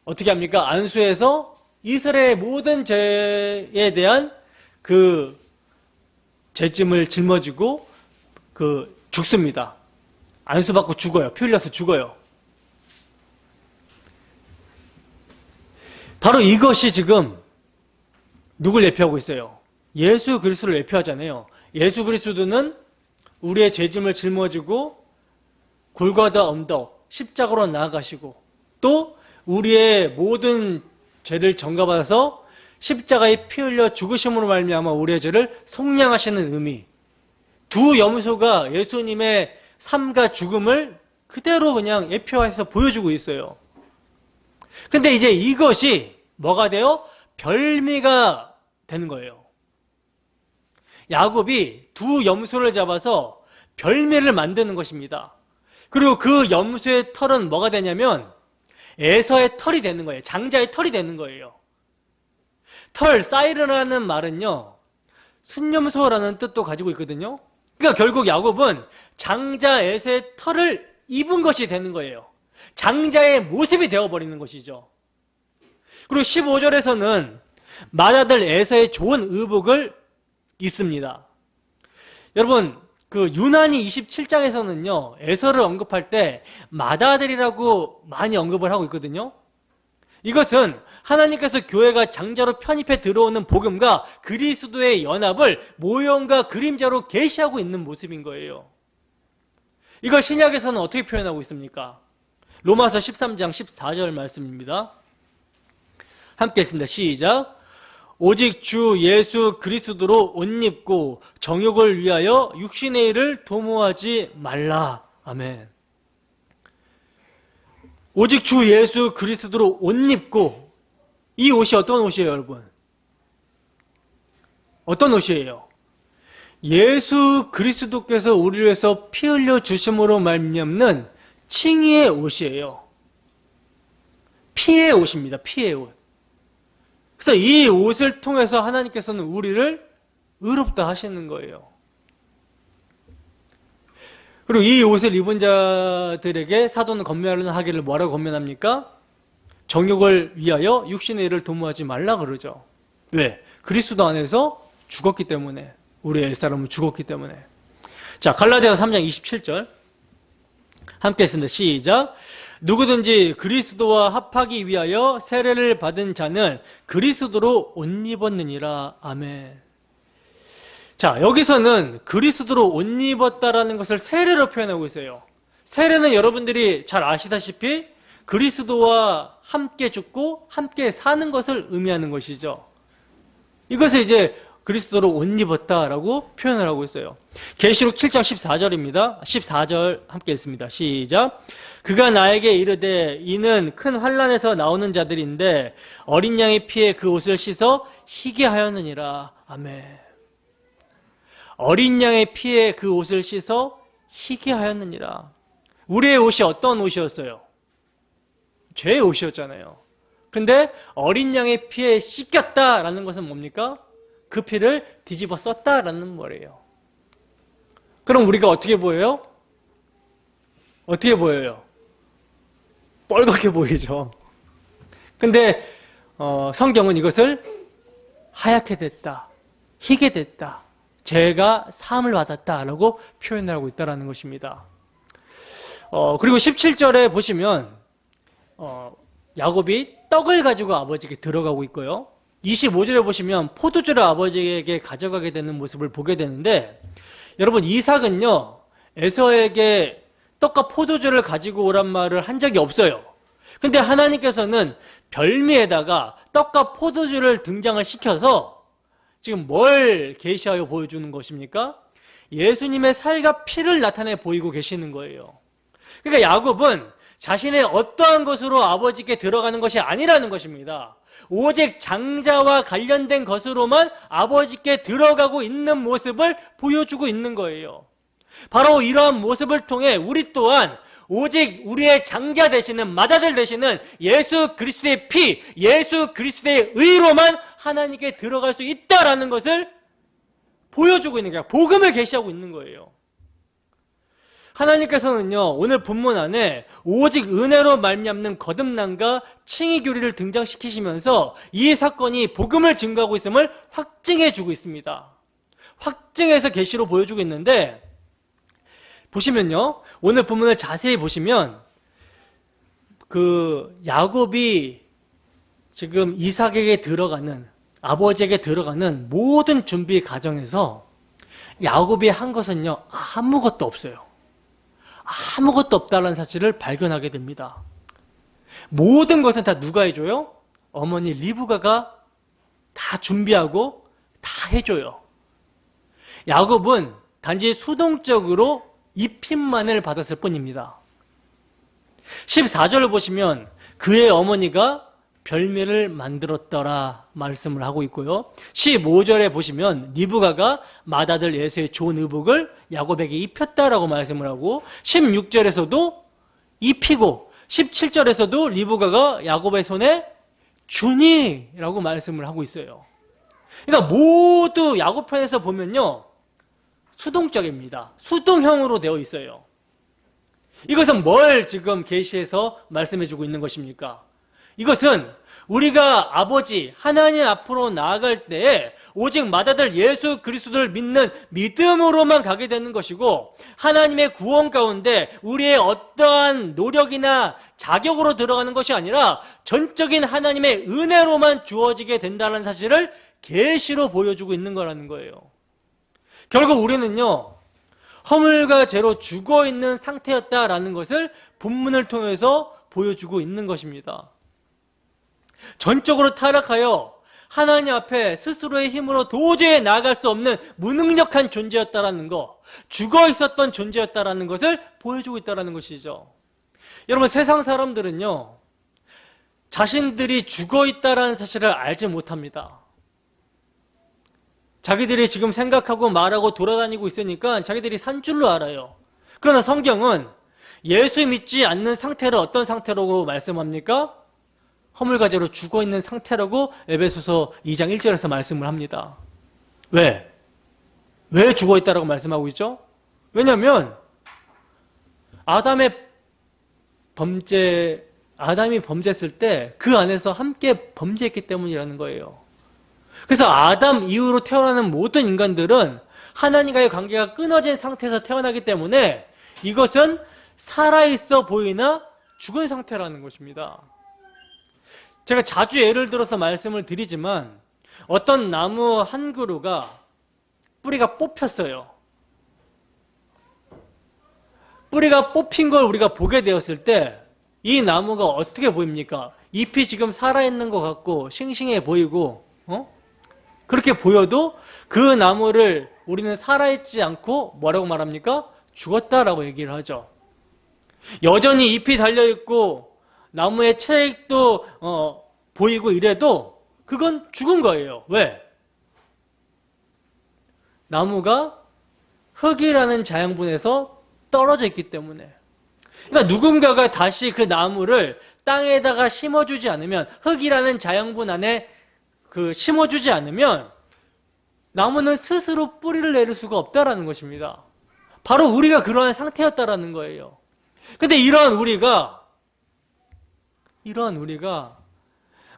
어떻게 합니까? 안수해서 이스라엘의 모든 죄에 대한 그 죄짐을 짊어지고 죽습니다. 안수받고 죽어요. 피 흘려서 죽어요. 바로 이것이 지금 누굴 예표하고 있어요? 예수 그리스도를 예표하잖아요. 예수 그리스도는 우리의 죄짐을 짊어지고 골고다 언덕 십자가로 나아가시고, 또 우리의 모든 죄를 전가받아서 십자가에 피 흘려 죽으심으로 말미암아 우리의 죄를 속량하시는 의미, 2 염소가 예수님의 삶과 죽음을 그대로 그냥 예표해서 보여주고 있어요. 근데 이제 이것이 뭐가 돼요? 별미가 되는 거예요. 야곱이 2 염소를 잡아서 별미를 만드는 것입니다. 그리고 그 염소의 털은 뭐가 되냐면 에서의 털이 되는 거예요. 장자의 털이 되는 거예요. 털, 사이르라는 말은요, 순염소라는 뜻도 가지고 있거든요. 그러니까 결국 야곱은 장자 에서의 털을 입은 것이 되는 거예요. 장자의 모습이 되어버리는 것이죠. 그리고 15절에서는 맏아들 에서의 좋은 의복을 입습니다. 여러분, 그 유난히 27장에서는요, 에서를 언급할 때 맏아들이라고 많이 언급을 하고 있거든요. 이것은 하나님께서 교회가 장자로 편입해 들어오는 복음과 그리스도의 연합을 모형과 그림자로 계시하고 있는 모습인 거예요. 이걸 신약에서는 어떻게 표현하고 있습니까? 로마서 13장 14절 말씀입니다. 함께 했습니다. 시작. 오직 주 예수 그리스도로 옷 입고 정욕을 위하여 육신의 일을 도모하지 말라. 아멘. 오직 주 예수 그리스도로 옷 입고, 이 옷이 어떤 옷이에요, 여러분? 어떤 옷이에요? 예수 그리스도께서 우리를 위해서 피 흘려 주심으로 말미암는 칭의의 옷이에요. 피의 옷입니다. 피의 옷. 그래서 이 옷을 통해서 하나님께서는 우리를 의롭다 하시는 거예요. 그리고 이 옷을 입은 자들에게 사도는 권면하는 하기를 뭐라고 권면합니까? 정욕을 위하여 육신의 일을 도모하지 말라 그러죠. 왜? 그리스도 안에서 죽었기 때문에. 우리 옛사람은 죽었기 때문에. 자, 갈라디아서 3장 27절 함께 했습니다. 시작. 누구든지 그리스도와 합하기 위하여 세례를 받은 자는 그리스도로 옷 입었느니라. 아멘. 자, 여기서는 그리스도로 옷 입었다라는 것을 세례로 표현하고 있어요. 세례는 여러분들이 잘 아시다시피 그리스도와 함께 죽고 함께 사는 것을 의미하는 것이죠. 이것을 이제 그리스도로 옷 입었다라고 표현을 하고 있어요. 계시록 7장 14절입니다. 14절 함께 읽습니다. 시작. 그가 나에게 이르되 이는 큰 환난에서 나오는 자들인데 어린 양의 피에 그 옷을 씻어 희게 하였느니라. 아멘. 어린 양의 피에 그 옷을 씻어 희게 하였느니라. 우리의 옷이 어떤 옷이었어요? 죄의 옷이었잖아요. 근데 어린 양의 피에 씻겼다라는 것은 뭡니까? 그 피를 뒤집어 썼다라는 말이에요. 그럼 우리가 어떻게 보여요? 어떻게 보여요? 뻘겋게 보이죠. 근데 성경은 이것을 하얗게 됐다, 희게 됐다, 죄가 사함을 받았다라고 표현하고 있다는 것입니다. 그리고 17절에 보시면 야곱이 떡을 가지고 아버지에게 들어가고 있고요. 25절에 보시면 포도주를 아버지에게 가져가게 되는 모습을 보게 되는데, 여러분 이삭은요 에서에게 떡과 포도주를 가지고 오란 말을 한 적이 없어요. 근데 하나님께서는 별미에다가 떡과 포도주를 등장을 시켜서 지금 뭘 계시하여 보여주는 것입니까? 예수님의 살과 피를 나타내 보이고 계시는 거예요. 그러니까 야곱은 자신의 어떠한 것으로 아버지께 들어가는 것이 아니라는 것입니다. 오직 장자와 관련된 것으로만 아버지께 들어가고 있는 모습을 보여주고 있는 거예요. 바로 이러한 모습을 통해 우리 또한 오직 우리의 장자 되시는, 맏아들 되시는 예수 그리스도의 피, 예수 그리스도의 의로만 하나님께 들어갈 수 있다라는 것을 보여주고 있는 거예요. 복음을 계시하고 있는 거예요. 하나님께서는요 오늘 본문 안에 오직 은혜로 말미암는 거듭남과 칭의 교리를 등장시키시면서 이 사건이 복음을 증거하고 있음을 확증해 주고 있습니다. 확증해서 계시로 보여주고 있는데, 보시면요 오늘 본문을 자세히 보시면 그 야곱이 지금 이삭에게 들어가는, 아버지에게 들어가는 모든 준비 과정에서 야곱이 한 것은요 아무것도 없어요. 아무것도 없다는 사실을 발견하게 됩니다. 모든 것은 다 누가 해줘요? 어머니 리브가가 다 준비하고 다 해줘요. 야곱은 단지 수동적으로 입힘만을 받았을 뿐입니다. 14절을 보시면 그의 어머니가 별미를 만들었더라 말씀을 하고 있고요. 15절에 보시면 리브가가 맏아들 에서의 좋은 의복을 야곱에게 입혔다라고 말씀을 하고, 16절에서도 입히고 17절에서도 리브가가 야곱의 손에 주니라고 말씀을 하고 있어요. 그러니까 모두 야곱 편에서 보면요 수동적입니다. 수동형으로 되어 있어요. 이것은 뭘 지금 계시해서 말씀해주고 있는 것입니까? 이것은 우리가 아버지 하나님 앞으로 나아갈 때에 오직 맏아들 예수 그리스도를 믿는 믿음으로만 가게 되는 것이고, 하나님의 구원 가운데 우리의 어떠한 노력이나 자격으로 들어가는 것이 아니라 전적인 하나님의 은혜로만 주어지게 된다는 사실을 계시로 보여주고 있는 거라는 거예요. 결국 우리는요 허물과 죄로 죽어있는 상태였다라는 것을 본문을 통해서 보여주고 있는 것입니다. 전적으로 타락하여 하나님 앞에 스스로의 힘으로 도저히 나아갈 수 없는 무능력한 존재였다라는 것, 죽어 있었던 존재였다라는 것을 보여주고 있다라는 것이죠. 여러분 세상 사람들은요 자신들이 죽어 있다라는 사실을 알지 못합니다. 자기들이 지금 생각하고 말하고 돌아다니고 있으니까 자기들이 산 줄로 알아요. 그러나 성경은 예수 믿지 않는 상태를 어떤 상태라고 말씀합니까? 허물과 죄로 죽어있는 상태라고 에베소서 2장 1절에서 말씀을 합니다. 왜? 왜 죽어있다라고 말씀하고 있죠? 왜냐하면 아담이 범죄했을 때 그 안에서 함께 범죄했기 때문이라는 거예요. 그래서 아담 이후로 태어나는 모든 인간들은 하나님과의 관계가 끊어진 상태에서 태어나기 때문에 이것은 살아있어 보이나 죽은 상태라는 것입니다. 제가 자주 예를 들어서 말씀을 드리지만 어떤 나무 한 그루가 뿌리가 뽑혔어요. 뿌리가 뽑힌 걸 우리가 보게 되었을 때 이 나무가 어떻게 보입니까? 잎이 지금 살아있는 것 같고 싱싱해 보이고 그렇게 보여도 그 나무를 우리는 살아있지 않고 뭐라고 말합니까? 죽었다라고 얘기를 하죠. 여전히 잎이 달려있고 나무의 채액도 보이고 이래도 그건 죽은 거예요. 왜? 나무가 흙이라는 자양분에서 떨어져 있기 때문에. 그러니까 누군가가 다시 그 나무를 땅에다가 심어주지 않으면, 흙이라는 자양분 안에 심어주지 않으면 나무는 스스로 뿌리를 내릴 수가 없다라는 것입니다. 바로 우리가 그러한 상태였다라는 거예요. 근데 이러한 우리가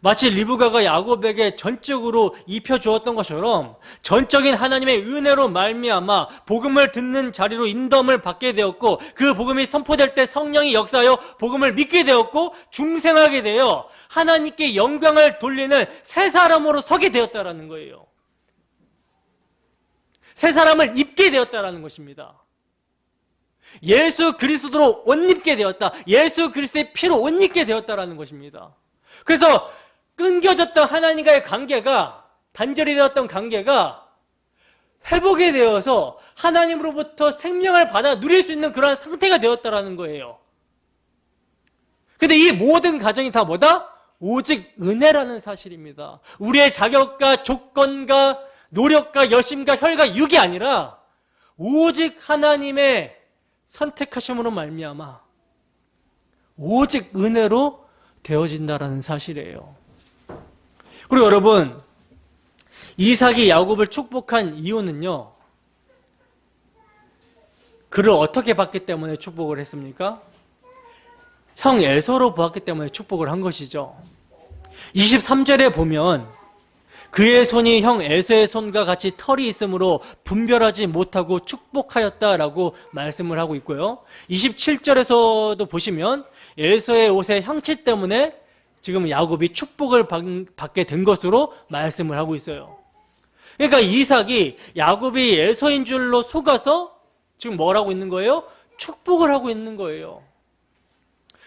마치 리브가가 야곱에게 전적으로 입혀주었던 것처럼 전적인 하나님의 은혜로 말미암아 복음을 듣는 자리로 인도함을 받게 되었고, 그 복음이 선포될 때 성령이 역사하여 복음을 믿게 되었고 중생하게 되어 하나님께 영광을 돌리는 새 사람으로 서게 되었다라는 거예요. 새 사람을 입게 되었다라는 것입니다. 예수 그리스도로 옷 입게 되었다. 예수 그리스도의 피로 옷 입게 되었다라는 것입니다. 그래서 끊겨졌던 하나님과의 관계가, 단절이 되었던 관계가 회복이 되어서 하나님으로부터 생명을 받아 누릴 수 있는 그러한 상태가 되었다라는 거예요. 근데 이 모든 과정이 다 뭐다? 오직 은혜라는 사실입니다. 우리의 자격과 조건과 노력과 열심과 혈과 육이 아니라 오직 하나님의 선택하심으로 말미암아 오직 은혜로 되어진다라는 사실이에요. 그리고 여러분, 이삭이 야곱을 축복한 이유는요, 그를 어떻게 봤기 때문에 축복을 했습니까? 형 에서로 보았기 때문에 축복을 한 것이죠. 23절에 보면 그의 손이 형 에서의 손과 같이 털이 있으므로 분별하지 못하고 축복하였다라고 말씀을 하고 있고요. 27절에서도 보시면 에서의 옷의 형치 때문에 지금 야곱이 축복을 받게 된 것으로 말씀을 하고 있어요. 그러니까 이삭이 야곱이 에서인 줄로 속아서 지금 뭘 하고 있는 거예요? 축복을 하고 있는 거예요.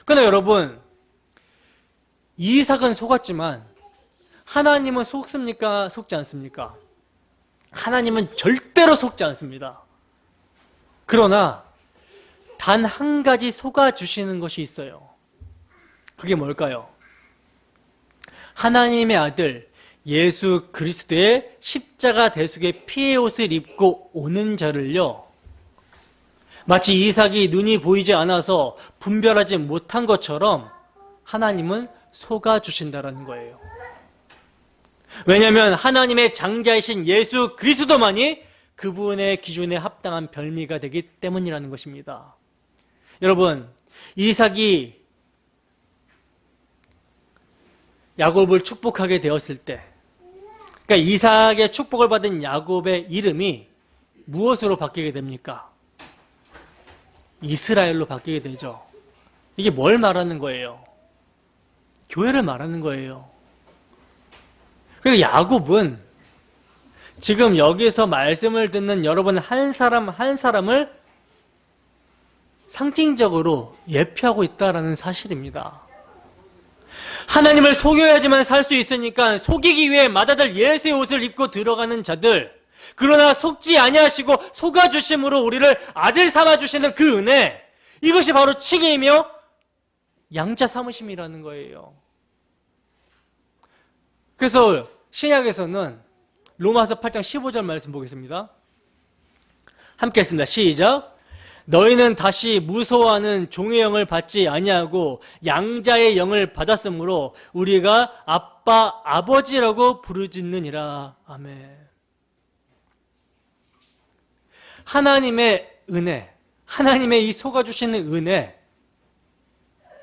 그러나 여러분, 이삭은 속았지만 하나님은 속습니까? 속지 않습니까? 하나님은 절대로 속지 않습니다. 그러나 단 한 가지 속아주시는 것이 있어요. 그게 뭘까요? 하나님의 아들 예수 그리스도의 십자가 대속의 피의 옷을 입고 오는 자를요, 마치 이삭이 눈이 보이지 않아서 분별하지 못한 것처럼 하나님은 속아주신다라는 거예요. 왜냐하면 하나님의 장자이신 예수 그리스도만이 그분의 기준에 합당한 별미가 되기 때문이라는 것입니다. 여러분, 이삭이 야곱을 축복하게 되었을 때, 그러니까 이삭의 축복을 받은 야곱의 이름이 무엇으로 바뀌게 됩니까? 이스라엘로 바뀌게 되죠. 이게 뭘 말하는 거예요? 교회를 말하는 거예요. 그래서 야곱은 지금 여기서 말씀을 듣는 여러분 한 사람 한 사람을 상징적으로 예표하고 있다는 사실입니다. 하나님을 속여야지만 살 수 있으니까 속이기 위해 맏아들 예수의 옷을 입고 들어가는 자들, 그러나 속지 아니하시고 속아주심으로 우리를 아들 삼아주시는 그 은혜, 이것이 바로 칭의이며 양자 삼으심이라는 거예요. 그래서 신약에서는 로마서 8장 15절 말씀 보겠습니다. 함께 했습니다. 시작. 너희는 다시 무서워하는 종의 영을 받지 아니하고 양자의 영을 받았으므로 우리가 아빠 아버지라고 부르짖느니라. 아멘. 하나님의 은혜, 하나님의 이 속아주시는 은혜,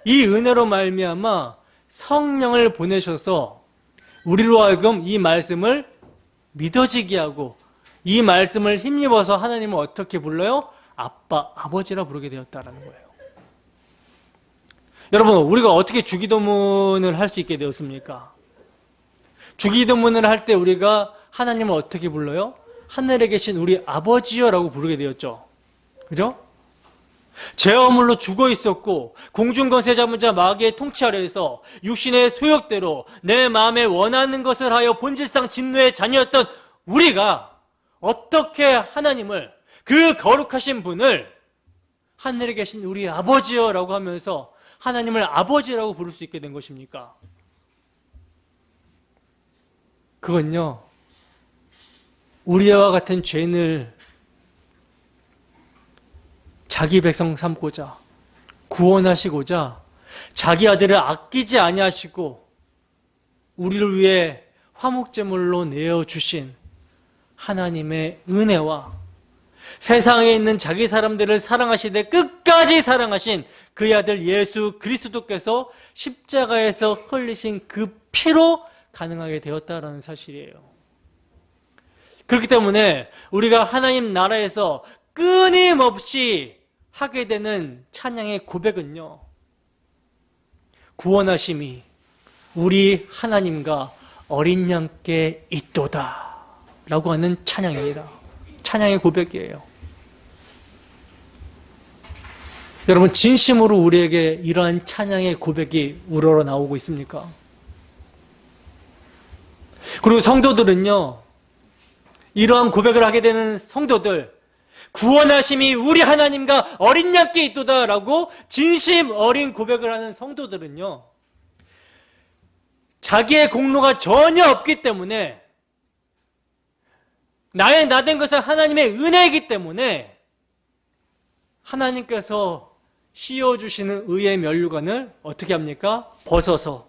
이 은혜로 말미암아 성령을 보내셔서 우리로 하여금 이 말씀을 믿어지게 하고 이 말씀을 힘입어서 하나님을 어떻게 불러요? 아빠, 아버지라 부르게 되었다라는 거예요. 여러분, 우리가 어떻게 주기도문을 할 수 있게 되었습니까? 주기도문을 할 때 우리가 하나님을 어떻게 불러요? 하늘에 계신 우리 아버지여라고 부르게 되었죠. 그죠? 죄어물로 죽어 있었고 공중권세 잡은 자 마귀의 통치 아래에서 육신의 소욕대로 내 마음에 원하는 것을 하여 본질상 진노의 자녀였던 우리가 어떻게 하나님을, 그 거룩하신 분을 하늘에 계신 우리 아버지여라고 하면서 하나님을 아버지라고 부를 수 있게 된 것입니까? 그건요, 우리와 같은 죄인을 자기 백성 삼고자 구원하시고자 자기 아들을 아끼지 아니하시고 우리를 위해 화목제물로 내어주신 하나님의 은혜와 세상에 있는 자기 사람들을 사랑하시되 끝까지 사랑하신 그의 아들 예수 그리스도께서 십자가에서 흘리신 그 피로 가능하게 되었다라는 사실이에요. 그렇기 때문에 우리가 하나님 나라에서 끊임없이 하게 되는 찬양의 고백은요, 구원하심이 우리 하나님과 어린 양께 있도다 라고 하는 찬양입니다. 찬양의 고백이에요. 여러분, 진심으로 우리에게 이러한 찬양의 고백이 우러러 나오고 있습니까? 그리고 성도들은요, 이러한 고백을 하게 되는 성도들, 구원하심이 우리 하나님과 어린 양께 있도다 라고 진심 어린 고백을 하는 성도들은요, 자기의 공로가 전혀 없기 때문에, 나의 나된 것은 하나님의 은혜이기 때문에 하나님께서 씌워주시는 의의 면류관을 어떻게 합니까? 벗어서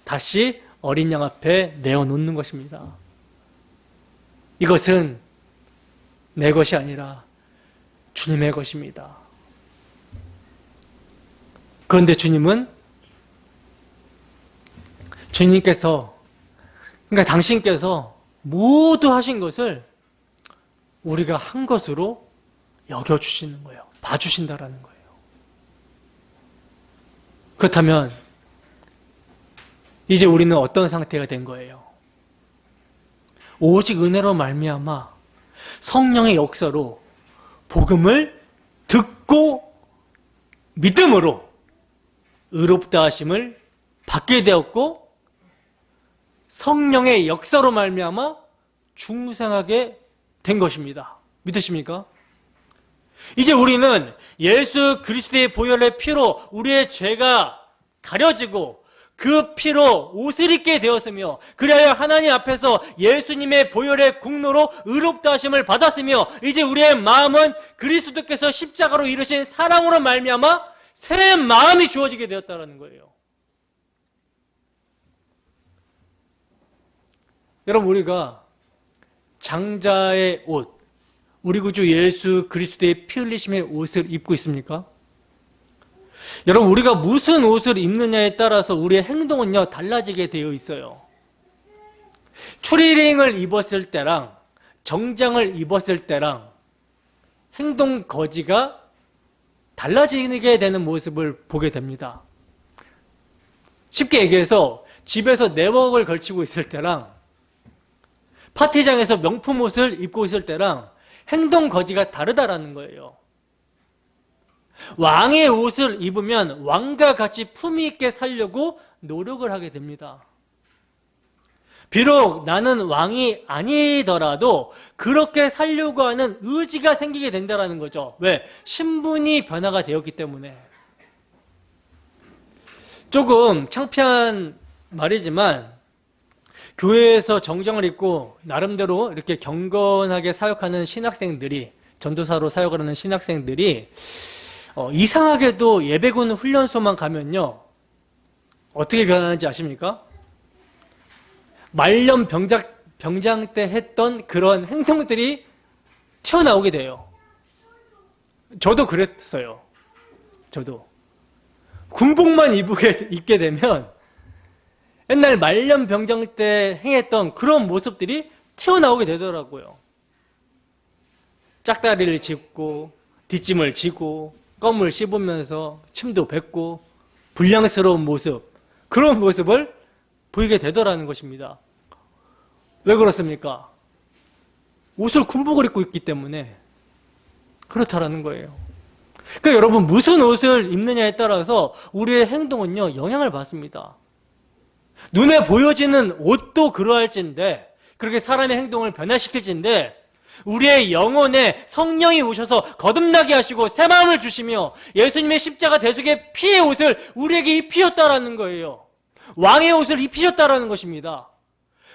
다시 어린 양 앞에 내어놓는 것입니다. 이것은 내 것이 아니라 주님의 것입니다. 그런데 주님께서, 그러니까 당신께서 모두 하신 것을 우리가 한 것으로 여겨주시는 거예요. 봐주신다라는 거예요. 그렇다면 이제 우리는 어떤 상태가 된 거예요? 오직 은혜로 말미암아 성령의 역사로 복음을 듣고 믿음으로 의롭다 하심을 받게 되었고, 성령의 역사로 말미암아 중생하게 된 것입니다. 믿으십니까? 이제 우리는 예수 그리스도의 보혈의 피로 우리의 죄가 가려지고 그 피로 옷을 입게 되었으며, 그리하여 하나님 앞에서 예수님의 보혈의 공로로 의롭다 하심을 받았으며, 이제 우리의 마음은 그리스도께서 십자가로 이루신 사랑으로 말미암아 새 마음이 주어지게 되었다는 거예요. 여러분, 우리가 장자의 옷, 우리 구주 예수 그리스도의 피 흘리심의 옷을 입고 있습니까? 여러분, 우리가 무슨 옷을 입느냐에 따라서 우리의 행동은요, 달라지게 되어 있어요. 추리닝을 입었을 때랑 정장을 입었을 때랑 행동 거지가 달라지게 되는 모습을 보게 됩니다. 쉽게 얘기해서 집에서 내복을 걸치고 있을 때랑 파티장에서 명품 옷을 입고 있을 때랑 행동 거지가 다르다라는 거예요. 왕의 옷을 입으면 왕과 같이 품위 있게 살려고 노력을 하게 됩니다. 비록 나는 왕이 아니더라도 그렇게 살려고 하는 의지가 생기게 된다는 거죠. 왜? 신분이 변화가 되었기 때문에. 조금 창피한 말이지만 교회에서 정장을 입고 나름대로 이렇게 경건하게 사역하는 신학생들이, 전도사로 사역을 하는 신학생들이 이상하게도 예배군 훈련소만 가면요, 어떻게 변하는지 아십니까? 말년 병장 때 했던 그런 행동들이 튀어나오게 돼요. 저도 그랬어요. 저도 군복만 입게 되면 옛날 말년 병장 때 행했던 그런 모습들이 튀어나오게 되더라고요. 짝다리를 짚고 뒷짐을 지고 껌을 씹으면서 침도 뱉고 불량스러운 모습, 그런 모습을 보이게 되더라는 것입니다. 왜 그렇습니까? 옷을 군복을 입고 있기 때문에 그렇다라는 거예요. 그러니까 여러분, 무슨 옷을 입느냐에 따라서 우리의 행동은요, 영향을 받습니다. 눈에 보여지는 옷도 그러할진데, 그렇게 사람의 행동을 변화시킬진데, 우리의 영혼에 성령이 오셔서 거듭나게 하시고 새 마음을 주시며 예수님의 십자가 대속의 피의 옷을 우리에게 입히셨다라는 거예요. 왕의 옷을 입히셨다라는 것입니다.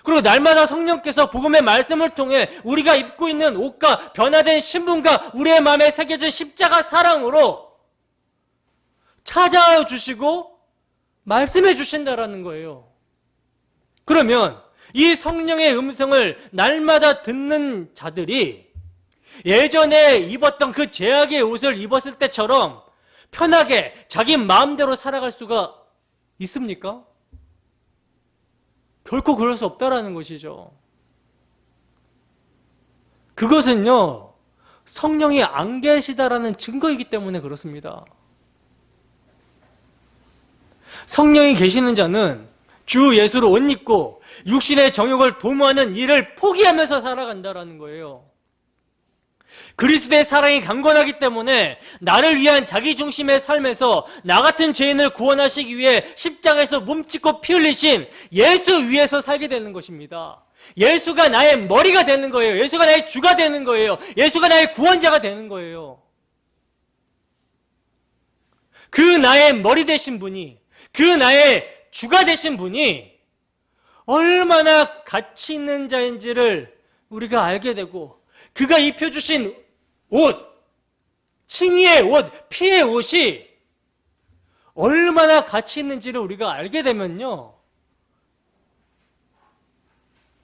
그리고 날마다 성령께서 복음의 말씀을 통해 우리가 입고 있는 옷과 변화된 신분과 우리의 마음에 새겨진 십자가 사랑으로 찾아와 주시고 말씀해 주신다라는 거예요. 그러면 이 성령의 음성을 날마다 듣는 자들이 예전에 입었던 그 죄악의 옷을 입었을 때처럼 편하게 자기 마음대로 살아갈 수가 있습니까? 결코 그럴 수 없다라는 것이죠. 그것은요, 성령이 안 계시다라는 증거이기 때문에 그렇습니다. 성령이 계시는 자는 주 예수로 옷 입고 육신의 정욕을 도모하는 일을 포기하면서 살아간다라는 거예요. 그리스도의 사랑이 강건하기 때문에 나를 위한 자기중심의 삶에서 나 같은 죄인을 구원하시기 위해 십자가에서 몸짓고 피 흘리신 예수 위에서 살게 되는 것입니다. 예수가 나의 머리가 되는 거예요. 예수가 나의 주가 되는 거예요. 예수가 나의 구원자가 되는 거예요. 그 나의 머리 되신 분이, 그 나의 주가 되신 분이 얼마나 가치 있는 자인지를 우리가 알게 되고, 그가 입혀주신 옷, 칭의의 옷, 피의 옷이 얼마나 가치 있는지를 우리가 알게 되면요,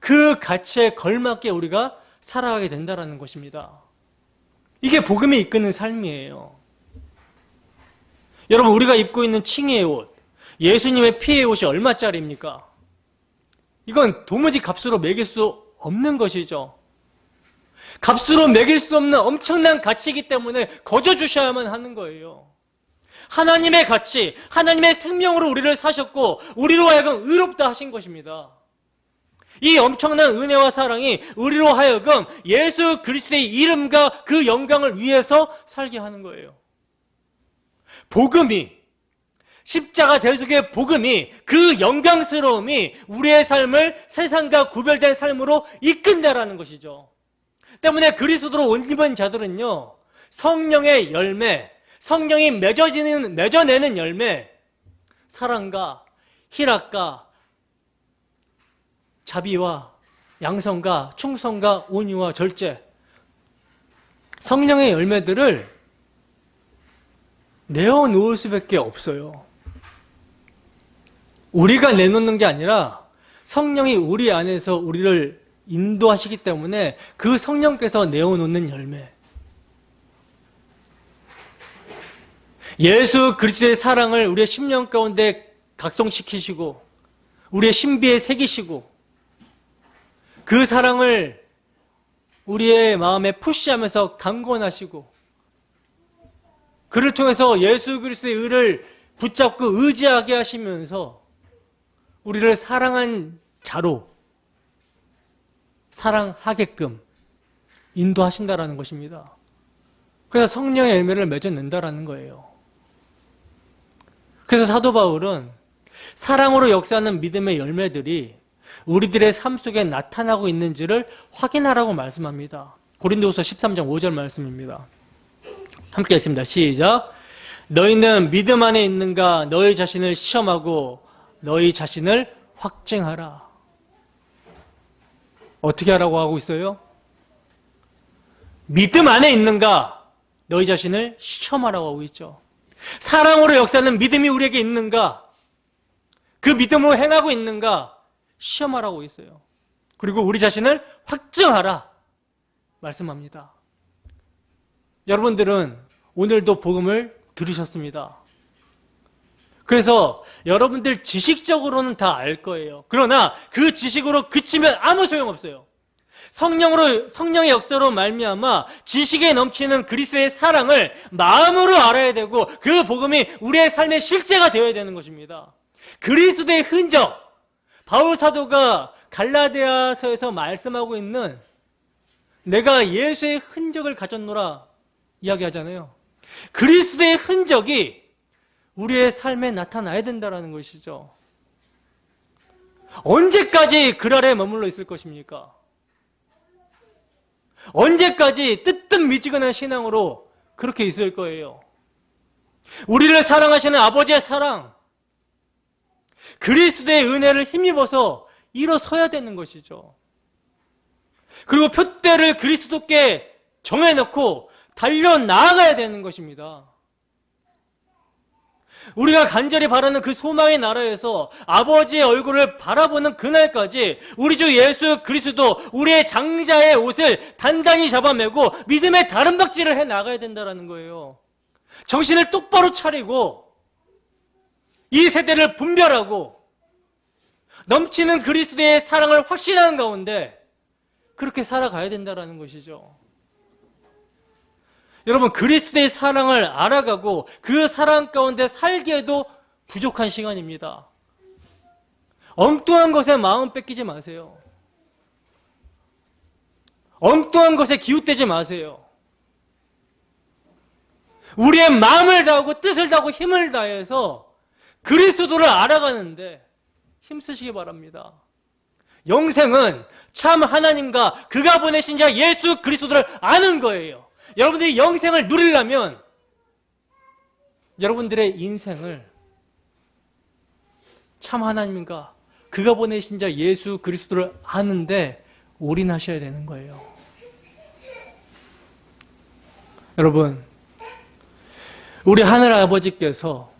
그 가치에 걸맞게 우리가 살아가게 된다는 것입니다. 이게 복음이 이끄는 삶이에요. 여러분, 우리가 입고 있는 칭의의 옷, 예수님의 피의 옷이 얼마짜리입니까? 이건 도무지 값으로 매길 수 없는 것이죠. 값으로 매길 수 없는 엄청난 가치이기 때문에 거저 주셔야만 하는 거예요. 하나님의 가치, 하나님의 생명으로 우리를 사셨고 우리로 하여금 의롭다 하신 것입니다. 이 엄청난 은혜와 사랑이 우리로 하여금 예수 그리스도의 이름과 그 영광을 위해서 살게 하는 거예요. 복음이, 십자가 대속의 복음이, 그 영광스러움이 우리의 삶을 세상과 구별된 삶으로 이끈다라는 것이죠. 때문에 그리스도로 옷 입은 자들은요, 성령의 열매, 성령이 맺어내는 열매, 사랑과 희락과 자비와 양성과 충성과 온유와 절제, 성령의 열매들을 내어놓을 수밖에 없어요. 우리가 내놓는 게 아니라 성령이 우리 안에서 우리를 인도하시기 때문에 그 성령께서 내어놓는 열매, 예수 그리스도의 사랑을 우리의 심령 가운데 각성시키시고 우리의 신비에 새기시고 그 사랑을 우리의 마음에 푸시하면서 강권하시고 그를 통해서 예수 그리스도의 의를 붙잡고 의지하게 하시면서 우리를 사랑한 자로 사랑하게끔 인도하신다라는 것입니다. 그래서 성령의 열매를 맺어낸다라는 거예요. 그래서 사도 바울은 사랑으로 역사하는 믿음의 열매들이 우리들의 삶 속에 나타나고 있는지를 확인하라고 말씀합니다. 고린도후서 13장 5절 말씀입니다. 함께 했습니다. 시작. 너희는 믿음 안에 있는가 너희 자신을 시험하고 너희 자신을 확증하라. 어떻게 하라고 하고 있어요? 믿음 안에 있는가 너희 자신을 시험하라고 하고 있죠. 사랑으로 역사하는 믿음이 우리에게 있는가, 그 믿음으로 행하고 있는가 시험하라고 있어요. 그리고 우리 자신을 확증하라 말씀합니다. 여러분들은 오늘도 복음을 들으셨습니다. 그래서 여러분들 지식적으로는 다 알 거예요. 그러나 그 지식으로 그치면 아무 소용없어요. 성령의 역사로 말미암아 지식에 넘치는 그리스도의 사랑을 마음으로 알아야 되고 그 복음이 우리의 삶의 실제가 되어야 되는 것입니다. 그리스도의 흔적, 바울 사도가 갈라디아서에서 말씀하고 있는 내가 예수의 흔적을 가졌노라 이야기하잖아요. 그리스도의 흔적이 우리의 삶에 나타나야 된다는 것이죠. 언제까지 그 아래 머물러 있을 것입니까? 언제까지 뜨뜻미지근한 신앙으로 그렇게 있을 거예요? 우리를 사랑하시는 아버지의 사랑, 그리스도의 은혜를 힘입어서 일어서야 되는 것이죠. 그리고 표대를 그리스도께 정해놓고 달려나가야 되는 것입니다. 우리가 간절히 바라는 그 소망의 나라에서 아버지의 얼굴을 바라보는 그날까지 우리 주 예수 그리스도 우리의 장자의 옷을 단단히 잡아매고 믿음의 다름박질을 해나가야 된다는 거예요. 정신을 똑바로 차리고 이 세대를 분별하고 넘치는 그리스도의 사랑을 확신하는 가운데 그렇게 살아가야 된다는 것이죠. 여러분, 그리스도의 사랑을 알아가고 그 사랑 가운데 살기에도 부족한 시간입니다. 엉뚱한 것에 마음 뺏기지 마세요. 엉뚱한 것에 기웃대지 마세요. 우리의 마음을 다하고 뜻을 다하고 힘을 다해서 그리스도를 알아가는데 힘쓰시기 바랍니다. 영생은 참 하나님과 그가 보내신 자 예수 그리스도를 아는 거예요. 여러분들이 영생을 누리려면 여러분들의 인생을 참 하나님과 그가 보내신 자 예수 그리스도를 아는데 올인하셔야 되는 거예요. 여러분, 우리 하늘 아버지께서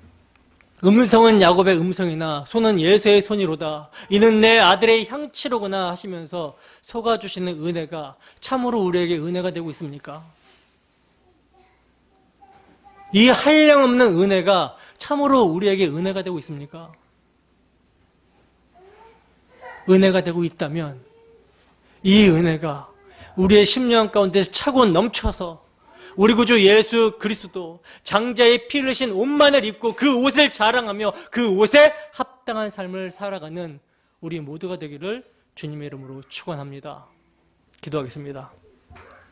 음성은 야곱의 음성이나 손은 예수의 손이로다. 이는 내 아들의 향치로구나 하시면서 속아주시는 은혜가 참으로 우리에게 은혜가 되고 있습니까? 이 한량없는 은혜가 참으로 우리에게 은혜가 되고 있습니까? 은혜가 되고 있다면 이 은혜가 우리의 심령 가운데 차고 넘쳐서 우리 구주 예수 그리스도 장자의 피 흘리신 옷만을 입고 그 옷을 자랑하며 그 옷에 합당한 삶을 살아가는 우리 모두가 되기를 주님의 이름으로 축원합니다. 기도하겠습니다.